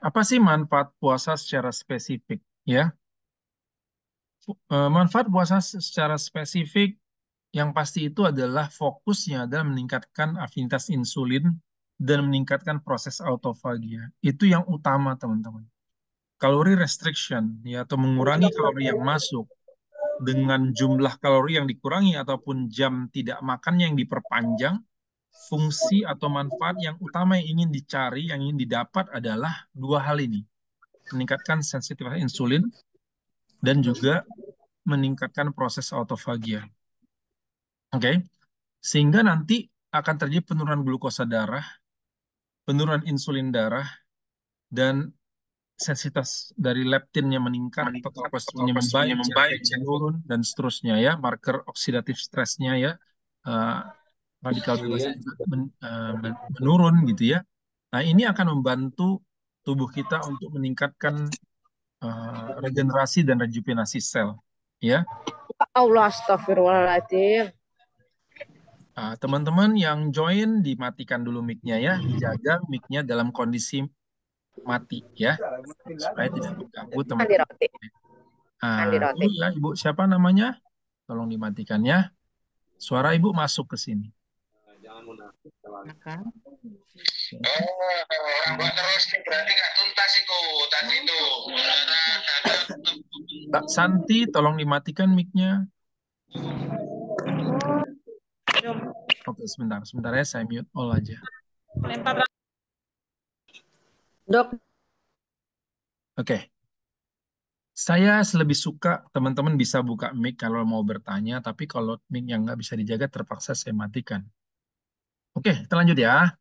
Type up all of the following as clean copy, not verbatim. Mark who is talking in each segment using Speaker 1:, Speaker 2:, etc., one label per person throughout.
Speaker 1: Apa sih manfaat puasa secara spesifik? Ya, manfaat puasa secara spesifik yang pasti itu adalah fokusnya adalah meningkatkan afinitas insulin dan meningkatkan proses autofagia. Itu yang utama, teman-teman. Kalori restriction, ya, atau mengurangi kalori yang masuk dengan jumlah kalori yang dikurangi ataupun jam tidak makannya yang diperpanjang, fungsi atau manfaat yang utama yang ingin dicari, yang ingin didapat adalah dua hal ini. Meningkatkan sensitivitas insulin dan juga meningkatkan proses autofagia. Oke, sehingga nanti akan terjadi penurunan glukosa darah, penurunan insulin darah, dan sensitivitas dari leptinnya meningkat, total kolesterolnya membaik, CRP-nya menurun, dan seterusnya ya, marker oksidatif stresnya ya, eh, radikal bebasnya juga menurun gitu ya. Nah, ini akan membantu tubuh kita untuk meningkatkan regenerasi dan rejuvenasi sel ya.
Speaker 2: Allah, astagfirullahaladzim.
Speaker 1: Teman-teman yang join dimatikan dulu mic-nya ya, dijaga mic-nya dalam kondisi mati ya, supaya tidak mengganggu
Speaker 2: Andi
Speaker 1: teman-teman.
Speaker 2: roti. Andi
Speaker 1: Dulu
Speaker 2: roti.
Speaker 1: ya, Ibu siapa namanya? Tolong dimatikan ya. Suara Ibu masuk ke sini.
Speaker 2: Makan.
Speaker 3: Rambut terus berarti nggak tuntas itu tadi itu.
Speaker 1: Kak Santi, tolong dimatikan mic-nya. Oke, sebentar ya, saya mute all aja.
Speaker 2: Dok.
Speaker 1: Oke, saya lebih suka teman-teman bisa buka mic kalau mau bertanya, tapi kalau mic yang nggak bisa dijaga terpaksa saya matikan. Oke, kita lanjut ya.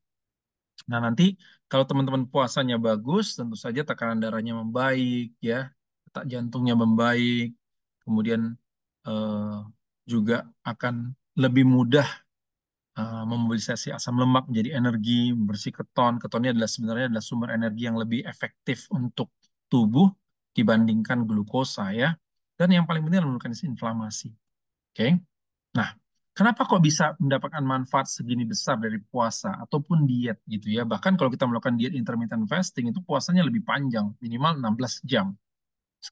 Speaker 1: Nah, nanti kalau teman-teman puasanya bagus, tentu saja tekanan darahnya membaik, ya, detak jantungnya membaik, kemudian eh, juga akan lebih mudah memobilisasi asam lemak menjadi energi, bersih keton. Ketonnya adalah sebenarnya adalah sumber energi yang lebih efektif untuk tubuh dibandingkan glukosa, ya. Dan yang paling penting adalah menurunkan inflamasi. Oke. Nah, kenapa kok bisa mendapatkan manfaat segini besar dari puasa ataupun diet gitu ya? Bahkan kalau kita melakukan diet intermittent fasting itu puasanya lebih panjang, minimal 16 jam.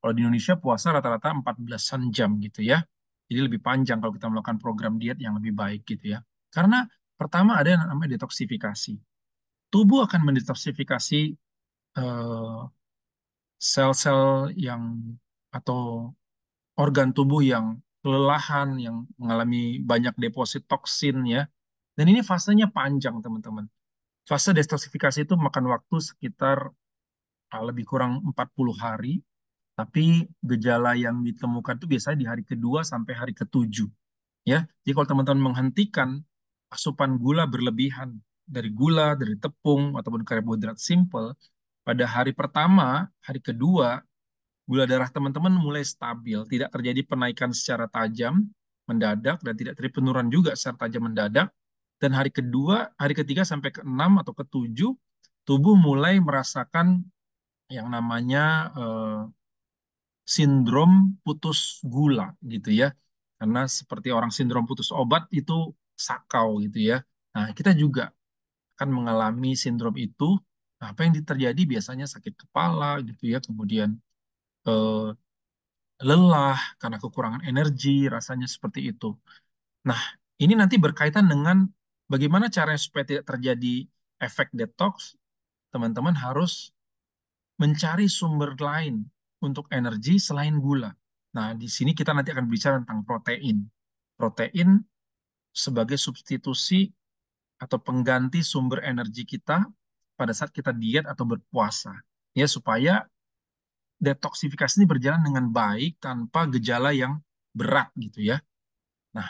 Speaker 1: Kalau di Indonesia puasa rata-rata 14-an jam gitu ya. Jadi lebih panjang kalau kita melakukan program diet yang lebih baik gitu ya. Karena pertama ada yang namanya detoksifikasi. Tubuh akan mendetoksifikasi eh, sel-sel yang atau organ tubuh yang kelelahan, yang mengalami banyak deposit toksin ya. Dan ini fasenya panjang, teman-teman. Fase detoksifikasi itu makan waktu sekitar lebih kurang 40 hari, tapi gejala yang ditemukan itu biasanya di hari kedua sampai hari ketujuh. Ya, jadi kalau teman-teman menghentikan asupan gula berlebihan dari gula, dari tepung, ataupun karbohidrat simple, pada hari pertama, hari kedua, gula darah teman-teman mulai stabil, tidak terjadi penaikan secara tajam, mendadak, dan tidak terjadi penurunan juga secara tajam mendadak. Dan hari kedua, hari ketiga sampai ke-6 atau ke-7, tubuh mulai merasakan yang namanya sindrom putus gula gitu ya. Karena seperti orang sindrom putus obat itu sakau gitu ya. Nah, kita juga akan mengalami sindrom itu. Nah, apa yang terjadi biasanya sakit kepala gitu ya, kemudian eh, lelah karena kekurangan energi, rasanya seperti itu. Nah, ini nanti berkaitan dengan bagaimana caranya supaya tidak terjadi efek detox, teman-teman harus mencari sumber lain untuk energi selain gula. Nah, di sini kita nanti akan bicara tentang protein. Protein sebagai substitusi atau pengganti sumber energi kita pada saat kita diet atau berpuasa. Ya, supaya detoksifikasi ini berjalan dengan baik tanpa gejala yang berat gitu ya. Nah,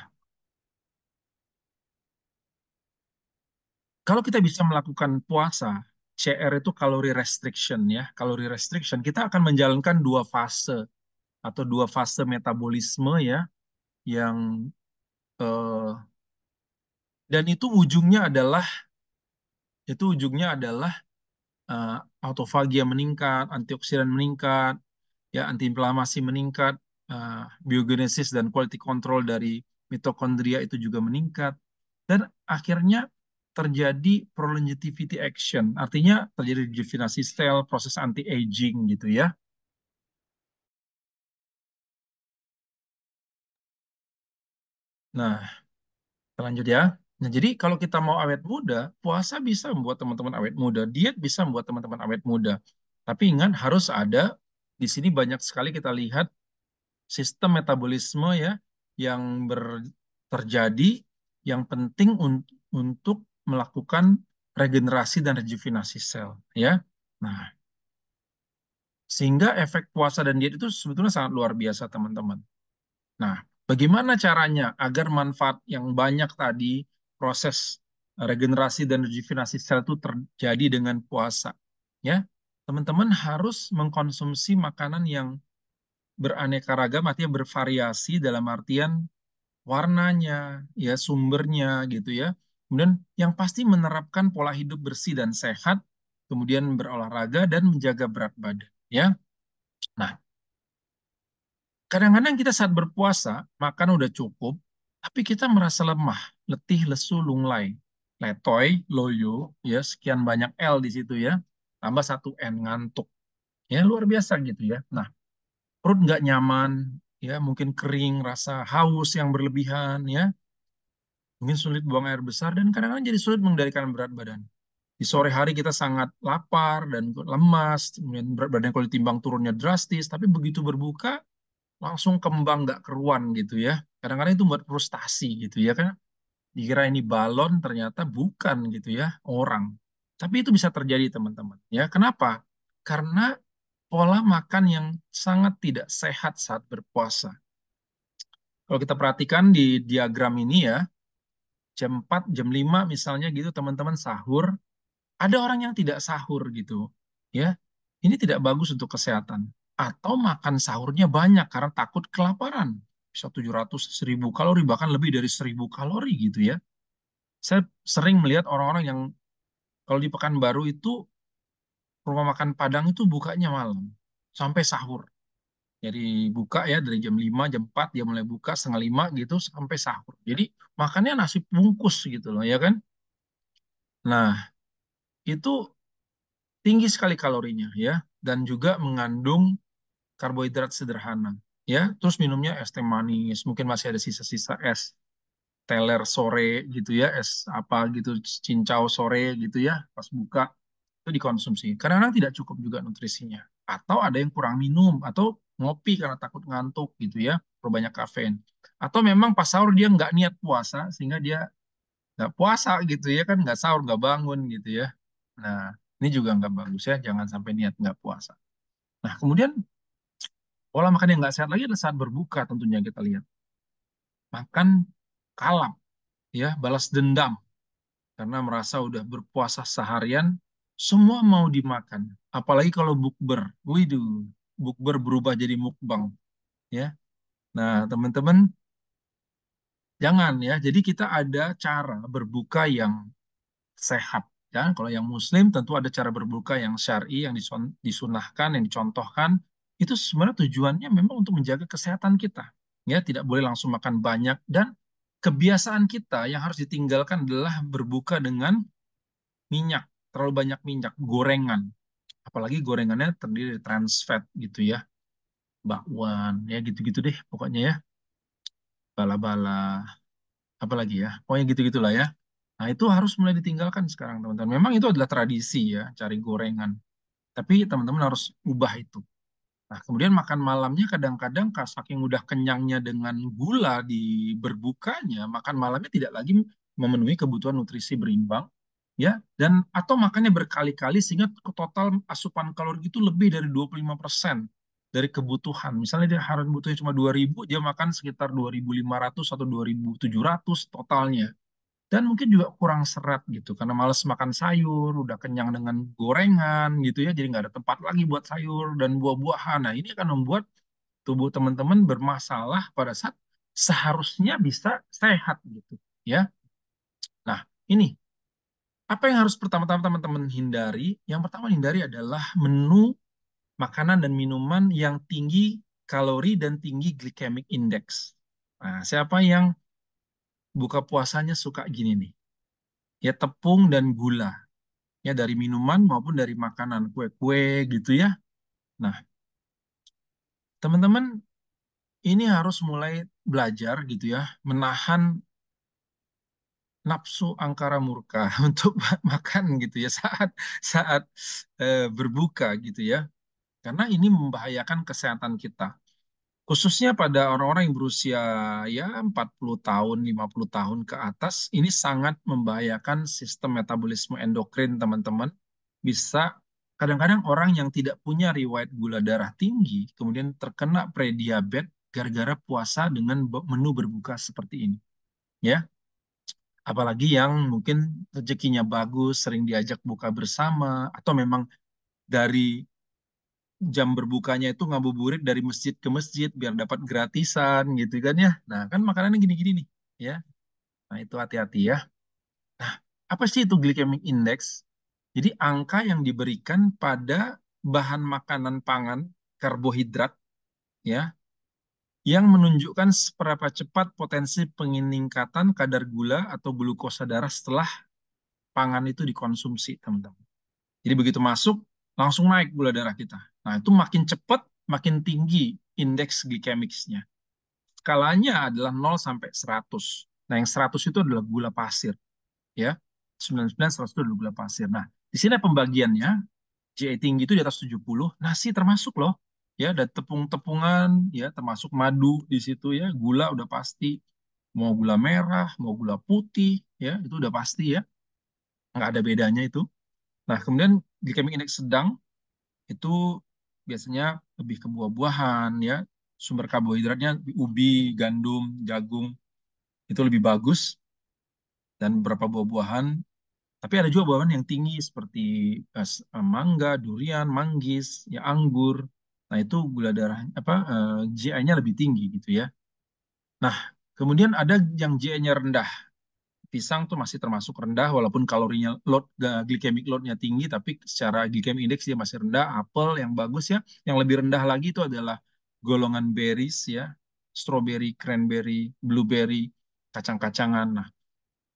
Speaker 1: kalau kita bisa melakukan puasa, CR itu kalori restriction ya. Kalori restriction, kita akan menjalankan dua fase atau dua fase metabolisme ya, yang eh, dan itu ujungnya adalah eh, autofagia meningkat, antioksidan meningkat, ya antiinflamasi meningkat, eh, biogenesis dan quality control dari mitokondria itu juga meningkat, dan akhirnya terjadi prolongevity action, artinya terjadi rejuvenasi sel, proses anti-aging gitu ya. Nah, lanjut ya. Nah, jadi kalau kita mau awet muda, puasa bisa membuat teman-teman awet muda, diet bisa membuat teman-teman awet muda. Tapi ingat harus ada di sini banyak sekali kita lihat sistem metabolisme ya yang terjadi yang penting untuk melakukan regenerasi dan rejuvenasi sel ya. Nah, sehingga efek puasa dan diet itu sebetulnya sangat luar biasa teman-teman. Nah, bagaimana caranya agar manfaat yang banyak tadi, proses regenerasi dan rejuvenasi sel itu terjadi dengan puasa? Ya, teman-teman harus mengkonsumsi makanan yang beraneka ragam, artinya bervariasi dalam artian warnanya, ya sumbernya gitu ya. Kemudian yang pasti menerapkan pola hidup bersih dan sehat, kemudian berolahraga dan menjaga berat badan. Ya, nah kadang-kadang kita saat berpuasa, makan udah cukup, tapi kita merasa lemah, letih, lesu, lunglai, letoy, loyo, ya sekian banyak L di situ ya, tambah satu N ngantuk, ya luar biasa gitu ya. Nah, perut nggak nyaman, ya mungkin kering, rasa haus yang berlebihan, ya mungkin sulit buang air besar dan kadang-kadang jadi sulit mengendalikan berat badan. Di sore hari kita sangat lapar dan lemas, kemudian berat badan kalau ditimbang turunnya drastis, tapi begitu berbuka langsung kembang nggak keruan gitu ya. Kadang-kadang itu buat frustasi gitu ya kan. Dikira ini balon ternyata bukan gitu ya orang. Tapi itu bisa terjadi teman-teman. Ya kenapa? Karena pola makan yang sangat tidak sehat saat berpuasa. Kalau kita perhatikan di diagram ini ya, jam 4, jam 5 misalnya gitu teman-teman sahur, ada orang yang tidak sahur gitu. Ya, ini tidak bagus untuk kesehatan. Atau makan sahurnya banyak karena takut kelaparan. Bisa 700, 1000 kalori, bahkan lebih dari 1000 kalori gitu ya. Saya sering melihat orang-orang yang kalau di Pekanbaru itu rumah makan Padang itu bukanya malam. Sampai sahur. Jadi buka ya dari jam 5, jam 4 dia mulai buka setengah 5 gitu sampai sahur. Jadi makannya nasi bungkus gitu loh ya kan. Nah, itu tinggi sekali kalorinya ya dan juga mengandung karbohidrat sederhana ya terus minumnya es teh manis mungkin masih ada sisa-sisa es teler sore gitu ya es apa gitu cincau sore gitu ya pas buka itu dikonsumsi kadang-kadang tidak cukup juga nutrisinya atau ada yang kurang minum atau ngopi karena takut ngantuk gitu ya terlalu banyak kafein atau memang pas sahur dia nggak niat puasa sehingga dia nggak puasa gitu ya kan nggak sahur nggak bangun gitu ya nah ini juga nggak bagus ya jangan sampai niat nggak puasa nah kemudian pola makan yang nggak sehat lagi adalah saat berbuka tentunya kita lihat. Makan kalap, ya, balas dendam. Karena merasa udah berpuasa seharian, semua mau dimakan. Apalagi kalau bukber. Widuh, bukber berubah jadi mukbang. Ya. Nah, teman-teman, jangan ya. Jadi kita ada cara berbuka yang sehat. Ya, kalau yang Muslim tentu ada cara berbuka yang syar'i, yang disunahkan, yang dicontohkan. Itu sebenarnya tujuannya memang untuk menjaga kesehatan kita. Ya, tidak boleh langsung makan banyak dan kebiasaan kita yang harus ditinggalkan adalah berbuka dengan minyak, terlalu banyak minyak, gorengan. Apalagi gorengannya terdiri dari trans fat gitu ya, bakwan, ya gitu-gitu deh pokoknya ya, bala-bala, apalagi ya, pokoknya gitu-gitulah ya. Nah, itu harus mulai ditinggalkan sekarang, teman-teman. Memang itu adalah tradisi ya, cari gorengan. Tapi teman-teman harus ubah itu. Nah, kemudian makan malamnya kadang-kadang saking udah kenyangnya dengan gula di berbukanya, makan malamnya tidak lagi memenuhi kebutuhan nutrisi berimbang, ya, dan atau makannya berkali-kali sehingga total asupan kalori itu lebih dari 25% dari kebutuhan. Misalnya dia harus butuhnya cuma 2000, dia makan sekitar 2500 atau 2700 totalnya dan mungkin juga kurang serat gitu karena males makan sayur, udah kenyang dengan gorengan gitu ya, jadi nggak ada tempat lagi buat sayur dan buah-buahan. Nah, ini akan membuat tubuh teman-teman bermasalah pada saat seharusnya bisa sehat gitu ya. Nah, ini apa yang harus pertama-tama teman-teman hindari? Yang pertama hindari adalah menu makanan dan minuman yang tinggi kalori dan tinggi glycemic index. Nah, siapa yang buka puasanya suka gini nih? ya tepung dan gula, ya dari minuman maupun dari makanan, kue-kue gitu ya. Nah, teman-teman ini harus mulai belajar gitu ya, menahan nafsu angkara murka untuk makan gitu ya saat saat berbuka gitu ya. Karena ini membahayakan kesehatan kita. Khususnya pada orang-orang yang berusia ya 40 tahun, 50 tahun ke atas, ini sangat membahayakan sistem metabolisme endokrin, teman-teman. Bisa kadang-kadang orang yang tidak punya riwayat gula darah tinggi, kemudian terkena prediabetes gara-gara puasa dengan menu berbuka seperti ini. Ya, apalagi yang mungkin rezekinya bagus, sering diajak buka bersama, atau memang dari jam berbukanya itu ngabuburit dari masjid ke masjid biar dapat gratisan gitu kan ya. Nah, kan makanannya gini-gini nih, ya. Nah, itu hati-hati ya. Nah, apa sih itu glycemic index? Jadi angka yang diberikan pada bahan makanan pangan karbohidrat ya yang menunjukkan seberapa cepat potensi peningkatan kadar gula atau glukosa darah setelah pangan itu dikonsumsi, teman-teman. Jadi begitu masuk, langsung naik gula darah kita. Nah, itu makin cepat, makin tinggi indeks glikemiknya. Skalanya adalah 0 sampai 100. Nah, yang 100 itu adalah gula pasir. Ya, 99, 100 itu adalah gula pasir. Nah, di sini pembagiannya, GI tinggi itu di atas 70, nasi termasuk loh. Ya, ada tepung-tepungan, ya, termasuk madu di situ ya, gula udah pasti. Mau gula merah, mau gula putih, ya, itu udah pasti ya. Nggak ada bedanya itu. Nah, kemudian glycemic index sedang itu biasanya lebih ke buah-buahan ya. Sumber karbohidratnya ubi, gandum, jagung itu lebih bagus dan beberapa buah-buahan. Tapi ada juga buah-buahan yang tinggi seperti mangga, durian, manggis, ya anggur. Nah, itu gula darah apa GI-nya lebih tinggi gitu ya. Nah, kemudian ada yang GI-nya rendah. Pisang tuh masih termasuk rendah walaupun kalorinya glycemic load-nya tinggi tapi secara glycemic index dia masih rendah. Apel yang bagus ya. Yang lebih rendah lagi itu adalah golongan berries ya. Strawberry, cranberry, blueberry, kacang-kacangan. Nah,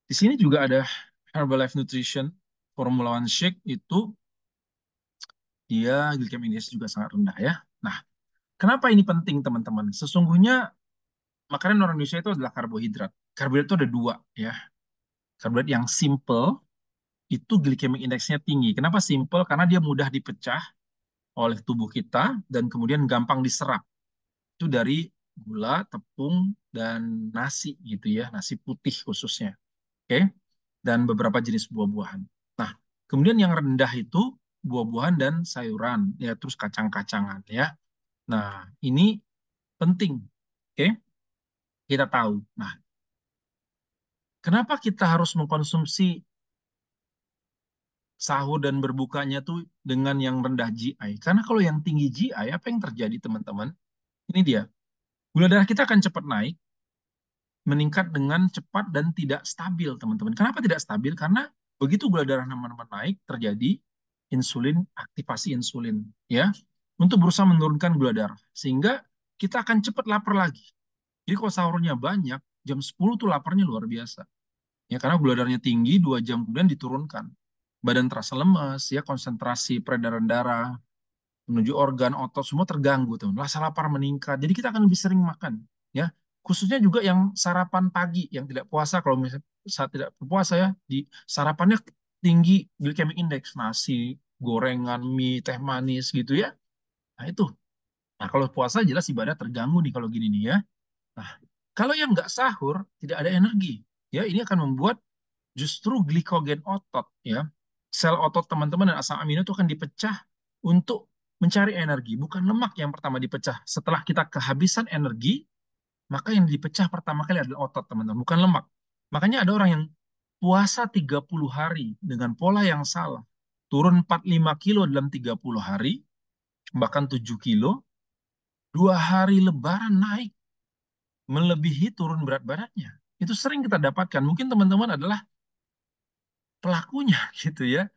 Speaker 1: di sini juga ada Herbalife Nutrition Formula One Shake itu dia glycemic index juga sangat rendah ya. Nah, kenapa ini penting teman-teman? Sesungguhnya makanan orang Indonesia itu adalah karbohidrat. Karbohidrat itu ada dua ya. Karbohidrat yang simple itu glycemic indeksnya tinggi. Kenapa simple? Karena dia mudah dipecah oleh tubuh kita dan kemudian gampang diserap. Itu dari gula, tepung, dan nasi gitu ya, nasi putih khususnya. Oke? Dan beberapa jenis buah-buahan. Nah, kemudian yang rendah itu buah-buahan dan sayuran, ya terus kacang-kacangan ya. Nah, ini penting. Oke? Kita tahu. Nah, kenapa kita harus mengkonsumsi sahur dan berbukanya tuh dengan yang rendah GI. Karena kalau yang tinggi GI, apa yang terjadi teman-teman? Ini dia. Gula darah kita akan cepat naik, meningkat dengan cepat dan tidak stabil, teman-teman. Kenapa tidak stabil? Karena begitu gula darah teman-teman naik, terjadi insulin, aktivasi insulin, ya, untuk berusaha menurunkan gula darah. Sehingga kita akan cepat lapar lagi. Jadi kalau sahurnya banyak, jam 10 tuh laparnya luar biasa. Ya, karena gula darahnya tinggi, 2 jam kemudian diturunkan. Badan terasa lemas, ya, konsentrasi peredaran darah, menuju organ, otot, semua terganggu. Tuh. Rasa lapar meningkat. Jadi kita akan lebih sering makan. Ya, khususnya juga yang sarapan pagi, yang tidak puasa, kalau misalnya saat tidak berpuasa ya, di sarapannya tinggi glycemic index, nasi, gorengan, mie, teh manis gitu ya. Nah itu. Nah kalau puasa jelas ibadah terganggu nih kalau gini nih ya. Nah, kalau yang nggak sahur, tidak ada energi. Ya, ini akan membuat justru glikogen otot ya. Sel otot teman-teman dan asam amino itu akan dipecah untuk mencari energi, bukan lemak yang pertama dipecah. Setelah kita kehabisan energi, maka yang dipecah pertama kali adalah otot, teman-teman, bukan lemak. Makanya ada orang yang puasa 30 hari dengan pola yang salah. Turun 45 kilo dalam 30 hari, bahkan 7 kilo, 2 hari lebaran naik, melebihi turun berat badannya. Itu sering kita dapatkan. Mungkin teman-teman adalah pelakunya gitu ya.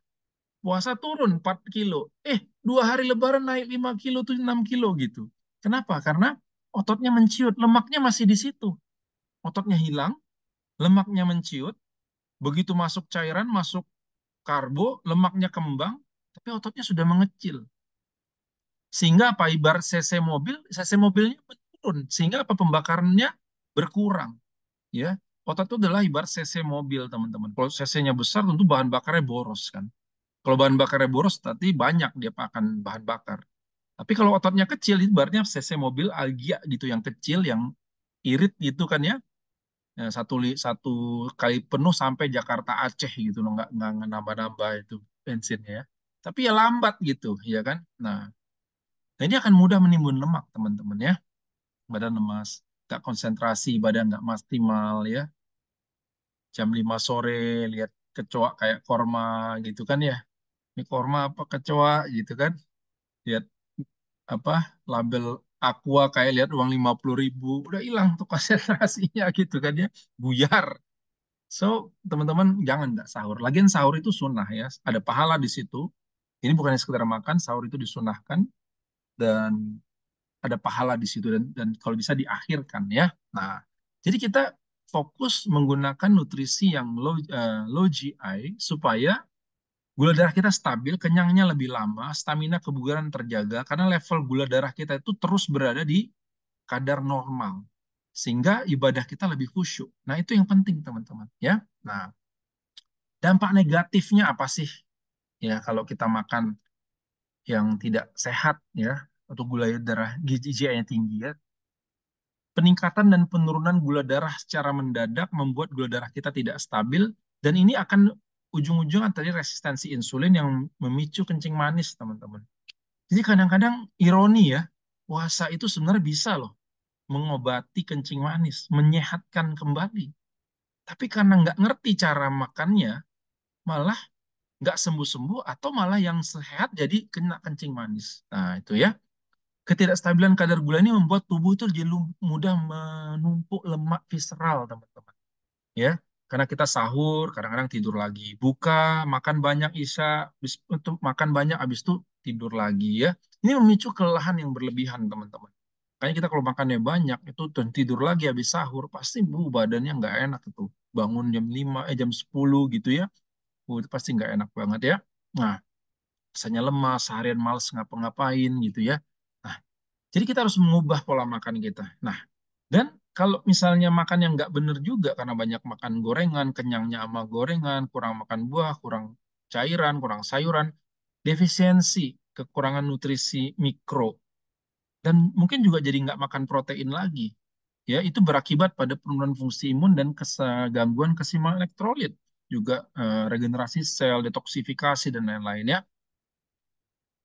Speaker 1: Puasa turun 4 kilo. 2 hari lebaran naik 5 kilo, tuh 6 kilo gitu. Kenapa? Karena ototnya menciut, lemaknya masih di situ. Ototnya hilang, lemaknya menciut, Begitu masuk cairan, masuk karbo, lemaknya kembang, tapi ototnya sudah mengecil. Sehingga apa? Ibarat cc mobilnya menurun. Sehingga apa? Pembakarannya berkurang. Ya, otot itu adalah ibarat cc mobil, teman-teman. Kalau cc-nya besar, tentu bahan bakarnya boros kan. Kalau bahan bakarnya boros, berarti banyak dia akan bahan bakar. Tapi kalau ototnya kecil, ibaratnya cc mobil Algia gitu, yang kecil, yang irit gitu kan ya. Ya, satu kali penuh sampai Jakarta Aceh gitu loh, nggak nambah-nambah itu bensinnya ya. Tapi ya lambat gitu, ya kan. Nah, ini akan mudah menimbun lemak, teman-teman ya. Badan lemas, nggak konsentrasi, badan nggak maksimal ya. Jam 5 sore lihat kecoa kayak korma gitu kan ya. Ini korma apa kecoa gitu kan. Lihat apa label Aqua kayak lihat uang 50.000. Udah hilang tuh konsentrasinya gitu kan ya. Buyar. So, teman-teman jangan nggak sahur. Lagian sahur itu sunnah ya. Ada pahala di situ. Ini bukan sekedar makan, sahur itu disunahkan dan ada pahala di situ dan kalau bisa diakhirkan ya. Nah, jadi kita fokus menggunakan nutrisi yang low GI supaya gula darah kita stabil, kenyangnya lebih lama, stamina kebugaran terjaga karena level gula darah kita itu terus berada di kadar normal. Sehingga ibadah kita lebih khusyuk. Nah, itu yang penting, teman-teman, ya. Nah, dampak negatifnya apa sih? Ya, kalau kita makan yang tidak sehat ya, atau gula darah GI-nya tinggi ya, peningkatan dan penurunan gula darah secara mendadak membuat gula darah kita tidak stabil dan ini akan ujung-ujungnya tadi resistensi insulin yang memicu kencing manis, teman-teman. Jadi kadang-kadang ironi ya, puasa itu sebenarnya bisa loh mengobati kencing manis, menyehatkan kembali. Tapi karena nggak ngerti cara makannya, malah nggak sembuh-sembuh atau malah yang sehat jadi kena kencing manis. Nah, itu ya. Ketidakstabilan kadar gula ini membuat tubuh itu jadi mudah menumpuk lemak visceral, teman-teman. Ya, karena kita sahur, kadang-kadang tidur lagi. Buka, makan banyak isya, untuk makan banyak, habis itu tidur lagi ya. Ini memicu kelelahan yang berlebihan, teman-teman. Kayaknya kita kalau makannya banyak, itu dan tidur lagi habis sahur, pasti badannya nggak enak itu. Bangun jam 5, jam 10 gitu ya. Itu pasti nggak enak banget ya. Nah, rasanya lemas, seharian males ngapa-ngapain gitu ya. Nah, jadi kita harus mengubah pola makan kita. Nah, dan kalau misalnya makan yang nggak bener juga karena banyak makan gorengan, kenyangnya sama gorengan, kurang makan buah, kurang cairan, kurang sayuran, defisiensi, kekurangan nutrisi mikro, dan mungkin juga jadi nggak makan protein lagi. Ya, itu berakibat pada penurunan fungsi imun dan gangguan keseimbangan elektrolit, juga regenerasi sel, detoksifikasi dan lain-lain ya.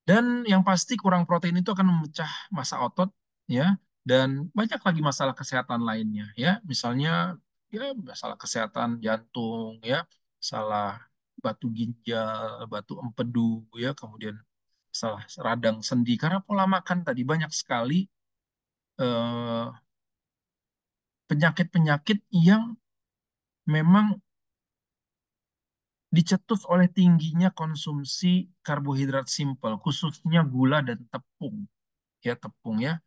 Speaker 1: Dan yang pasti kurang protein itu akan memecah massa otot ya dan banyak lagi masalah kesehatan lainnya ya. Misalnya ya masalah kesehatan jantung ya, salah batu ginjal, batu empedu ya, kemudian salah radang sendi karena pola makan tadi banyak sekali eh, penyakit-penyakit yang memang dicetus oleh tingginya konsumsi karbohidrat simpel, khususnya gula dan tepung. Ya, tepung ya.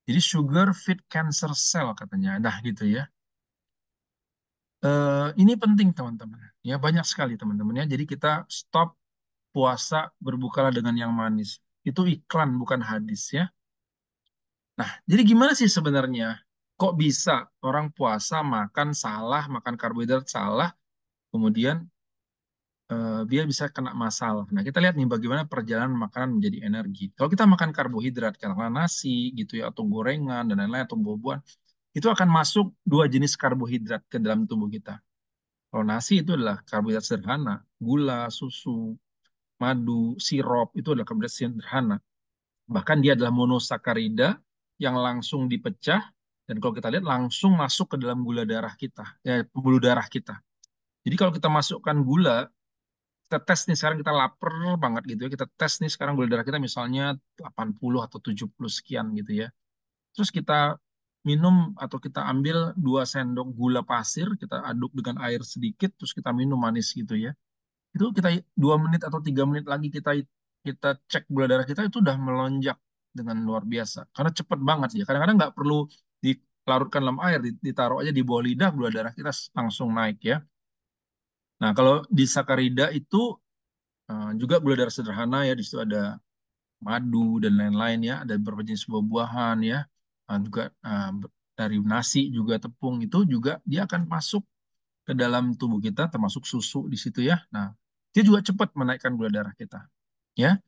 Speaker 1: Jadi sugar feed cancer cell katanya. Nah gitu ya. Ini penting teman-teman. Ya banyak sekali teman-teman ya. Jadi kita stop puasa berbukalah dengan yang manis. Itu iklan bukan hadis ya. Nah jadi gimana sih sebenarnya? Kok bisa orang puasa makan salah, makan karbohidrat salah, kemudian dia bisa kena masalah. Nah kita lihat nih bagaimana perjalanan makanan menjadi energi. Kalau kita makan karbohidrat, karena nasi gitu ya, atau gorengan dan lain-lain atau buah-buahan, itu akan masuk dua jenis karbohidrat ke dalam tubuh kita. Kalau nasi itu adalah karbohidrat sederhana, gula, susu, madu, sirup itu adalah karbohidrat sederhana. Bahkan dia adalah monosakarida yang langsung dipecah dan kalau kita lihat langsung masuk ke dalam gula darah kita, pembuluh darah kita. Jadi kalau kita masukkan gula, kita tes nih sekarang kita lapar banget gitu ya, kita tes nih sekarang gula darah kita misalnya 80 atau 70 sekian gitu ya. Terus kita minum atau kita ambil 2 sendok gula pasir, kita aduk dengan air sedikit, terus kita minum manis gitu ya. Itu kita 2 menit atau 3 menit lagi kita kita cek gula darah kita itu udah melonjak dengan luar biasa. Karena cepet banget ya. Kadang-kadang nggak perlu dilarutkan dalam air, ditaruh aja di bawah lidah, gula darah kita langsung naik ya. Nah, kalau di sakarida itu juga gula darah sederhana ya, di situ ada madu dan lain-lain ya, ada beberapa jenis buah-buahan ya, juga dari nasi juga tepung itu juga dia akan masuk ke dalam tubuh kita, termasuk susu di situ ya. Nah, dia juga cepat menaikkan gula darah kita ya.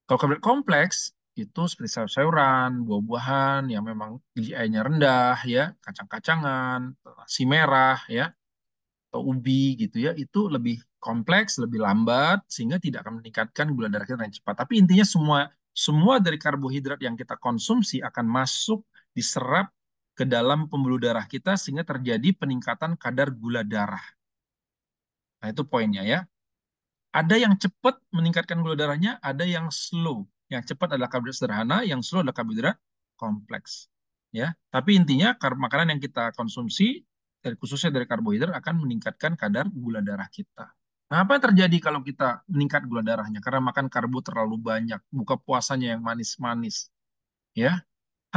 Speaker 1: Kalau karbohidrat kompleks itu seperti sayur-sayuran, buah-buahan yang memang GI-nya rendah ya, kacang-kacangan, nasi merah ya, atau ubi gitu ya, itu lebih kompleks, lebih lambat sehingga tidak akan meningkatkan gula darah kita dengan cepat. Tapi intinya semua semua dari karbohidrat yang kita konsumsi akan masuk diserap ke dalam pembuluh darah kita sehingga terjadi peningkatan kadar gula darah. Nah, itu poinnya ya. Ada yang cepat meningkatkan gula darahnya, ada yang slow. Yang cepat adalah karbohidrat sederhana, yang slow adalah karbohidrat kompleks. Ya, tapi intinya makanan yang kita konsumsi, khususnya dari karbohidrat, akan meningkatkan kadar gula darah kita. Nah, apa yang terjadi kalau kita meningkat gula darahnya? Karena makan karbo terlalu banyak, buka puasanya yang manis-manis, ya,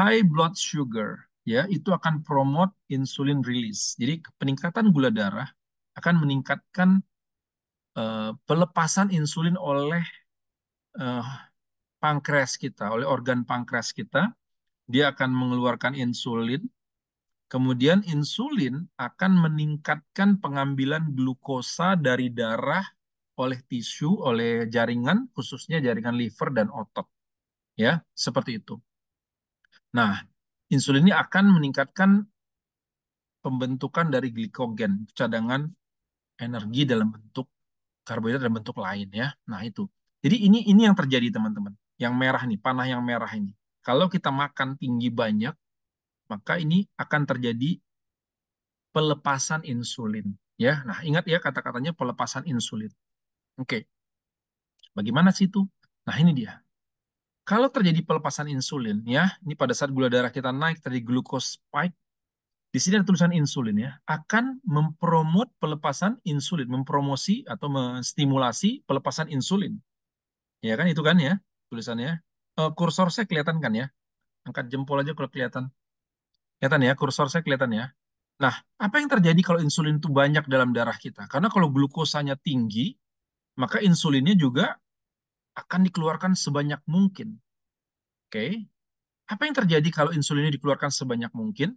Speaker 1: high blood sugar, ya, itu akan promote insulin release. Jadi peningkatan gula darah akan meningkatkan pelepasan insulin oleh eh, pankreas kita, oleh organ pankreas kita. Dia akan mengeluarkan insulin. Kemudian insulin akan meningkatkan pengambilan glukosa dari darah oleh tisu, oleh jaringan, khususnya jaringan liver dan otot. Ya, seperti itu. Nah, insulin ini akan meningkatkan pembentukan dari glikogen, cadangan energi dalam bentuk karbohidrat dalam bentuk lain ya. Nah, itu. Jadi ini yang terjadi teman-teman. Yang merah nih, panah yang merah ini. Kalau kita makan tinggi banyak, maka ini akan terjadi pelepasan insulin ya. Nah, ingat ya kata-katanya pelepasan insulin. Oke. Bagaimana sih itu? Nah, ini dia. Kalau terjadi pelepasan insulin ya, ini pada saat gula darah kita naik dari glucose spike, di sini ada tulisan insulin ya, akan mempromot pelepasan insulin, mempromosi atau menstimulasi pelepasan insulin. Ya kan itu kan ya tulisannya. Kursor saya kelihatan kan ya? Angkat jempol aja kalau kelihatan. Kelihatan ya, kursor saya kelihatan ya. Nah, apa yang terjadi kalau insulin itu banyak dalam darah kita? Karena kalau glukosanya tinggi, maka insulinnya juga akan dikeluarkan sebanyak mungkin. Oke. Apa yang terjadi kalau insulinnya dikeluarkan sebanyak mungkin?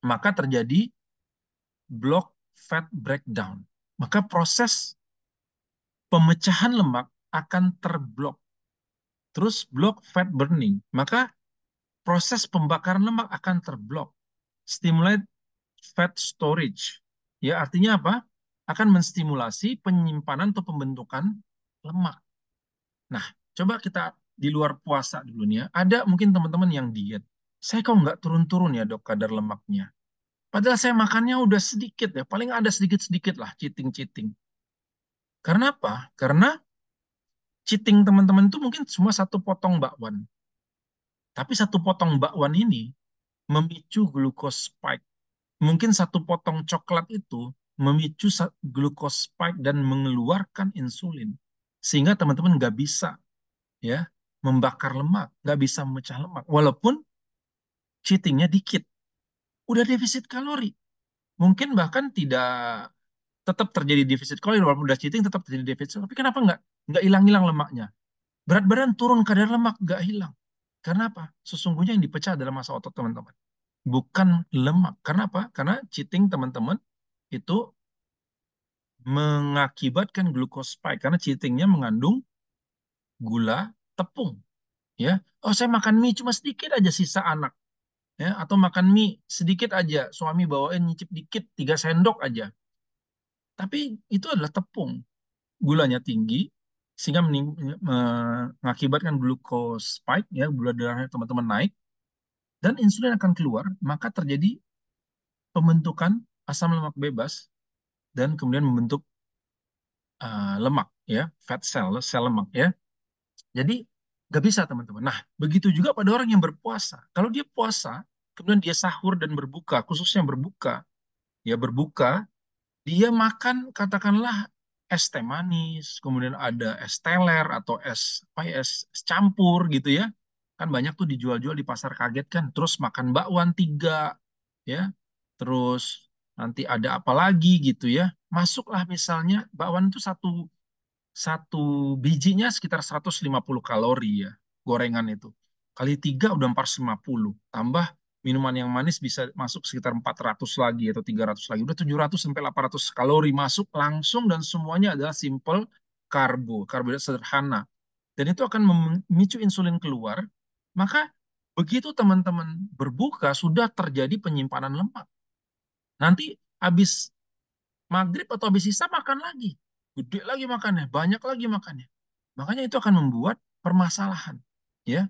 Speaker 1: Maka terjadi block fat breakdown. Maka proses pemecahan lemak akan terblok. Terus block fat burning. Maka proses pembakaran lemak akan terblok. Stimulate fat storage. Ya, artinya apa? Akan menstimulasi penyimpanan atau pembentukan lemak. Nah, coba kita di luar puasa dulu nih ya. Ada mungkin teman-teman yang diet. Saya kok nggak turun-turun ya dok kadar lemaknya. Padahal saya makannya udah sedikit ya. Paling ada sedikit-sedikit lah cheating-cheating. Karena apa? Karena cheating teman-teman itu mungkin cuma satu potong bakwan. Tapi satu potong bakwan ini memicu glucose spike. Mungkin satu potong coklat itu memicu glucose spike dan mengeluarkan insulin. Sehingga teman-teman nggak bisa ya membakar lemak, nggak bisa memecah lemak. Walaupun cheatingnya dikit. Udah defisit kalori. Mungkin bahkan tidak tetap terjadi defisit kalori, walaupun udah cheating tetap terjadi defisit. Tapi kenapa nggak hilang-hilang lemaknya? Berat badan turun, kadar lemak nggak hilang. Karena apa? Sesungguhnya yang dipecah adalah massa otot teman-teman. Bukan lemak. Karena apa? Karena cheating teman-teman itu mengakibatkan glucose spike karena cheatingnya mengandung gula tepung ya. Oh, saya makan mie cuma sedikit aja sisa anak ya, atau makan mie sedikit aja suami bawain nyicip dikit 3 sendok aja, tapi itu adalah tepung, gulanya tinggi sehingga mengakibatkan glucose spike ya, gula darahnya teman-teman naik dan insulin akan keluar, maka terjadi pembentukan asam lemak bebas dan kemudian membentuk lemak ya, fat cell, sel lemak ya. Jadi nggak bisa teman-teman. Nah, begitu juga pada orang yang berpuasa. Kalau dia puasa, kemudian dia sahur dan berbuka, khususnya berbuka, ya berbuka, dia makan katakanlah es teh manis, kemudian ada es teler atau es apa ya, es campur gitu ya. Kan banyak tuh dijual-jual di pasar kaget kan. Terus makan bakwan 3, ya. Terus nanti ada apa lagi gitu ya. masuklah misalnya bakwan itu satu bijinya sekitar 150 kalori ya, gorengan itu. Kali 3 udah 450. Tambah minuman yang manis bisa masuk sekitar 400 lagi atau 300 lagi. Udah 700 sampai 800 kalori masuk langsung dan semuanya adalah simple karbohidrat sederhana. Dan itu akan memicu insulin keluar. Maka begitu teman-teman berbuka sudah terjadi penyimpanan lemak. Nanti habis maghrib atau habis sisa makan lagi. Gede lagi makannya, banyak lagi makannya. Makanya itu akan membuat permasalahan. Ya,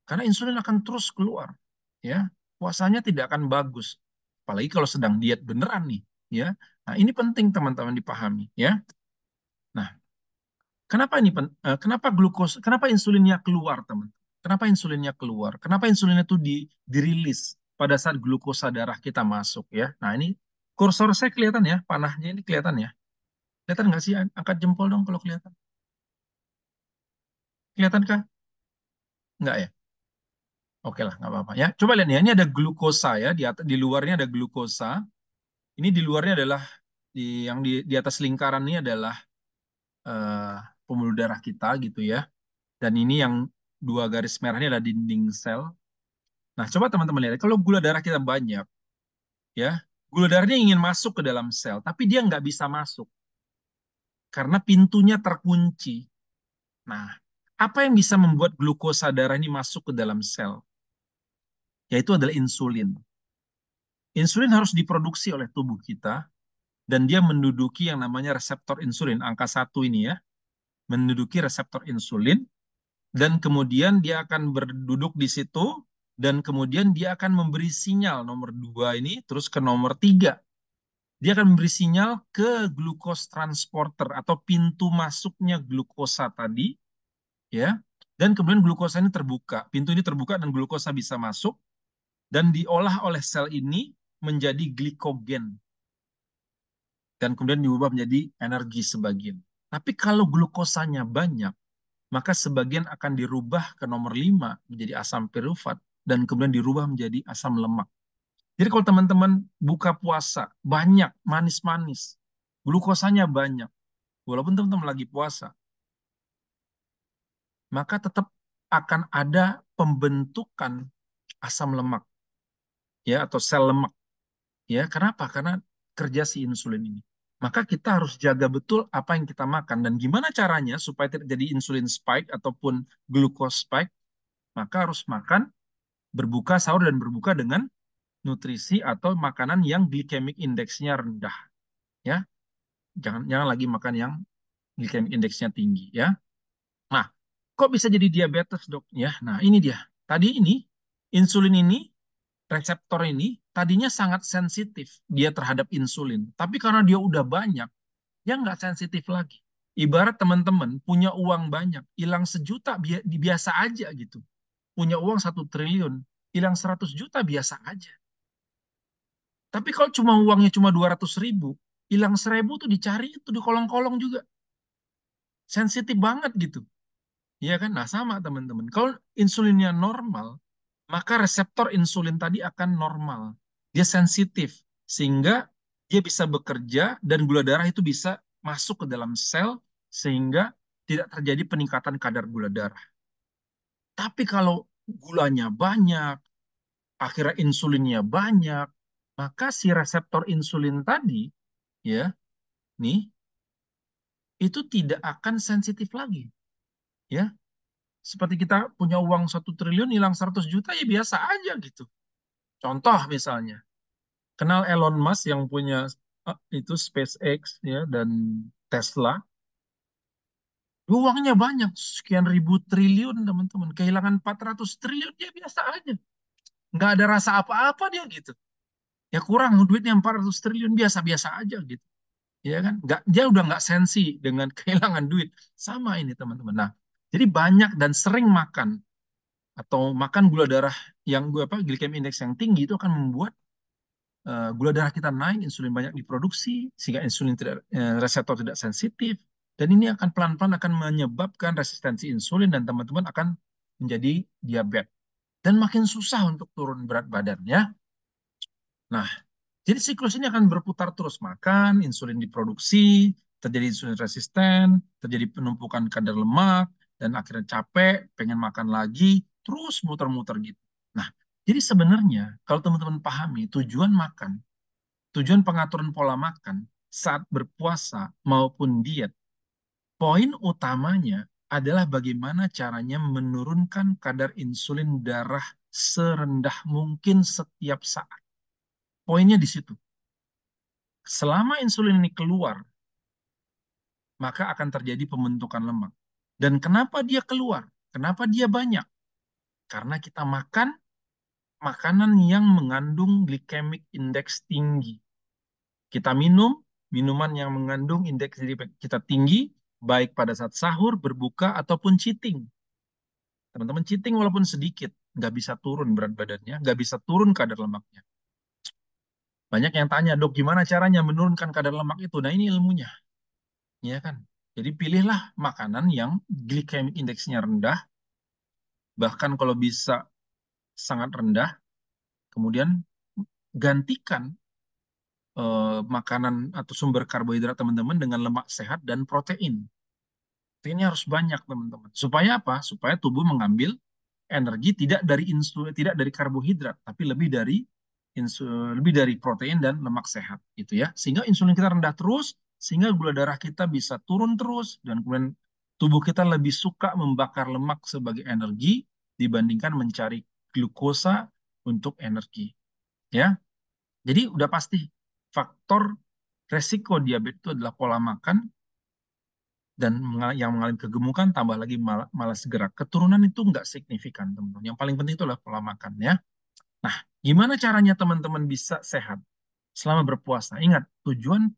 Speaker 1: karena insulin akan terus keluar. Ya, puasanya tidak akan bagus. Apalagi kalau sedang diet beneran nih. Ya, nah ini penting teman-teman dipahami. Ya, nah kenapa kenapa kenapa insulinnya keluar teman? Kenapa insulinnya keluar? Kenapa insulinnya itu dirilis pada saat glukosa darah kita masuk ya? Nah ini kursor saya kelihatan ya, panahnya ini kelihatan ya. Kelihatan nggak sih? Angkat jempol dong kalau kelihatan. Kelihatan kah? Nggak ya? Oke lah, nggak apa-apa ya. Coba lihat ya, ini ada glukosa ya, di atas, di luarnya ada glukosa. Ini di luarnya adalah di atas lingkaran ini adalah eh, pembuluh darah kita gitu ya. Dan ini yang dua garis merah ini adalah dinding sel. Nah, coba teman-teman lihat, kalau gula darah kita banyak, ya, gula darahnya ingin masuk ke dalam sel, tapi dia nggak bisa masuk karena pintunya terkunci. Nah, apa yang bisa membuat glukosa darah ini masuk ke dalam sel? Yaitu adalah insulin. Insulin harus diproduksi oleh tubuh kita, dan dia menduduki yang namanya reseptor insulin, angka 1 ini ya, menduduki reseptor insulin, dan kemudian dia akan berduduk di situ, dan kemudian dia akan memberi sinyal nomor 2 ini, terus ke nomor 3. Dia akan memberi sinyal ke glukos transporter atau pintu masuknya glukosa tadi, ya. Dan kemudian glukosa ini terbuka, pintu ini terbuka dan glukosa bisa masuk dan diolah oleh sel ini menjadi glikogen dan kemudian diubah menjadi energi sebagian. Tapi kalau glukosanya banyak, maka sebagian akan dirubah ke nomor 5 menjadi asam pirufat dan kemudian dirubah menjadi asam lemak. Jadi kalau teman-teman buka puasa, banyak manis-manis, glukosanya banyak, walaupun teman-teman lagi puasa, maka tetap akan ada pembentukan asam lemak ya atau sel lemak ya. Kenapa? Karena kerja si insulin ini. Maka kita harus jaga betul apa yang kita makan dan gimana caranya supaya tidak jadi insulin spike ataupun glucose spike. Maka harus makan berbuka sahur dan berbuka dengan nutrisi atau makanan yang glycemic indeksnya rendah ya. Jangan jangan lagi makan yang glycemic indeksnya tinggi ya. Nah, kok bisa jadi diabetes, Dok? Ya, nah ini dia. Tadi ini insulin ini reseptor ini tadinya sangat sensitif dia terhadap insulin, tapi karena dia udah banyak, dia nggak sensitif lagi. Ibarat teman-teman punya uang banyak, hilang 1 juta biasa aja gitu. Punya uang 1 triliun, hilang 100 juta biasa aja. Tapi kalau cuma uangnya cuma 200 ribu, hilang 1.000 tuh dicari itu di kolong-kolong juga. Sensitif banget gitu. Iya kan? Nah sama teman-teman. Kalau insulinnya normal, maka reseptor insulin tadi akan normal. Dia sensitif, sehingga dia bisa bekerja dan gula darah itu bisa masuk ke dalam sel, sehingga tidak terjadi peningkatan kadar gula darah. Tapi kalau gulanya banyak, akhirnya insulinnya banyak, maka si reseptor insulin tadi, ya, nih, itu tidak akan sensitif lagi. Ya, seperti kita punya uang 1 triliun, hilang 100 juta, ya biasa aja gitu. Contoh misalnya, kenal Elon Musk yang punya itu SpaceX ya dan Tesla, uangnya banyak, sekian ribu triliun teman-teman. Kehilangan 400 triliun dia biasa aja. Nggak ada rasa apa-apa dia gitu. Ya kurang duitnya 400 triliun biasa-biasa aja gitu. Ya kan? Nggak, dia udah nggak sensi dengan kehilangan duit. Sama ini teman-teman. Nah, jadi banyak dan sering makan atau makan gula darah yang glycemic index yang tinggi itu akan membuat gula darah kita naik, insulin banyak diproduksi, sehingga insulin tidak, reseptor tidak sensitif, dan ini akan pelan-pelan akan menyebabkan resistensi insulin dan teman-teman akan menjadi diabetes dan makin susah untuk turun berat badan ya. Nah, Jadi siklus ini akan berputar terus, makan, insulin diproduksi, terjadi insulin resisten, terjadi penumpukan kadar lemak, dan akhirnya capek, pengen makan lagi, terus muter-muter gitu. Nah, jadi sebenarnya kalau teman-teman pahami tujuan makan, tujuan pengaturan pola makan saat berpuasa maupun diet, poin utamanya adalah bagaimana caranya menurunkan kadar insulin darah serendah mungkin setiap saat. Poinnya di situ. Selama insulin ini keluar, maka akan terjadi pembentukan lemak. Dan kenapa dia keluar? Kenapa dia banyak? Karena kita makan makanan yang mengandung glycemic index tinggi. Kita minum minuman yang mengandung indeks glycemic kita tinggi, baik pada saat sahur, berbuka, ataupun cheating. Teman-teman cheating walaupun sedikit, nggak bisa turun berat badannya, nggak bisa turun kadar lemaknya. Banyak yang tanya, dok, gimana caranya menurunkan kadar lemak itu? Nah, ini ilmunya. Ya kan? Jadi pilihlah makanan yang glycemic indeksnya rendah, bahkan kalau bisa sangat rendah, kemudian gantikan makanan atau sumber karbohidrat teman-teman dengan lemak sehat dan protein. Ini harus banyak teman-teman. Supaya apa? Supaya tubuh mengambil energi tidak dari insulin, tidak dari karbohidrat, tapi lebih dari protein dan lemak sehat, gitu ya. Sehingga insulin kita rendah terus, sehingga gula darah kita bisa turun terus, dan kemudian tubuh kita lebih suka membakar lemak sebagai energi dibandingkan mencari glukosa untuk energi, ya. Jadi udah pasti faktor resiko diabetes itu adalah pola makan dan yang mengalami kegemukan tambah lagi malas gerak. Keturunan itu nggak signifikan, teman-teman. Yang paling penting itu adalah pola makan, ya. Nah, gimana caranya teman-teman bisa sehat selama berpuasa? Ingat, tujuan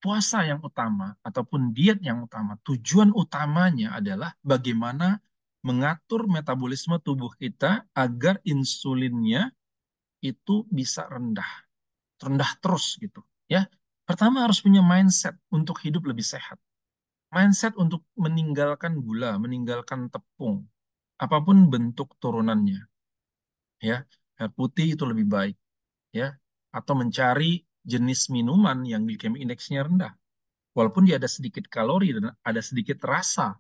Speaker 1: puasa yang utama ataupun diet yang utama, tujuan utamanya adalah bagaimana mengatur metabolisme tubuh kita agar insulinnya itu bisa rendah, rendah terus gitu, ya. Pertama harus punya mindset untuk hidup lebih sehat. Mindset untuk meninggalkan gula, meninggalkan tepung, apapun bentuk turunannya, ya. Air putih itu lebih baik, ya. Atau mencari jenis minuman yang glycemic indeksnya rendah. Walaupun dia ada sedikit kalori dan ada sedikit rasa.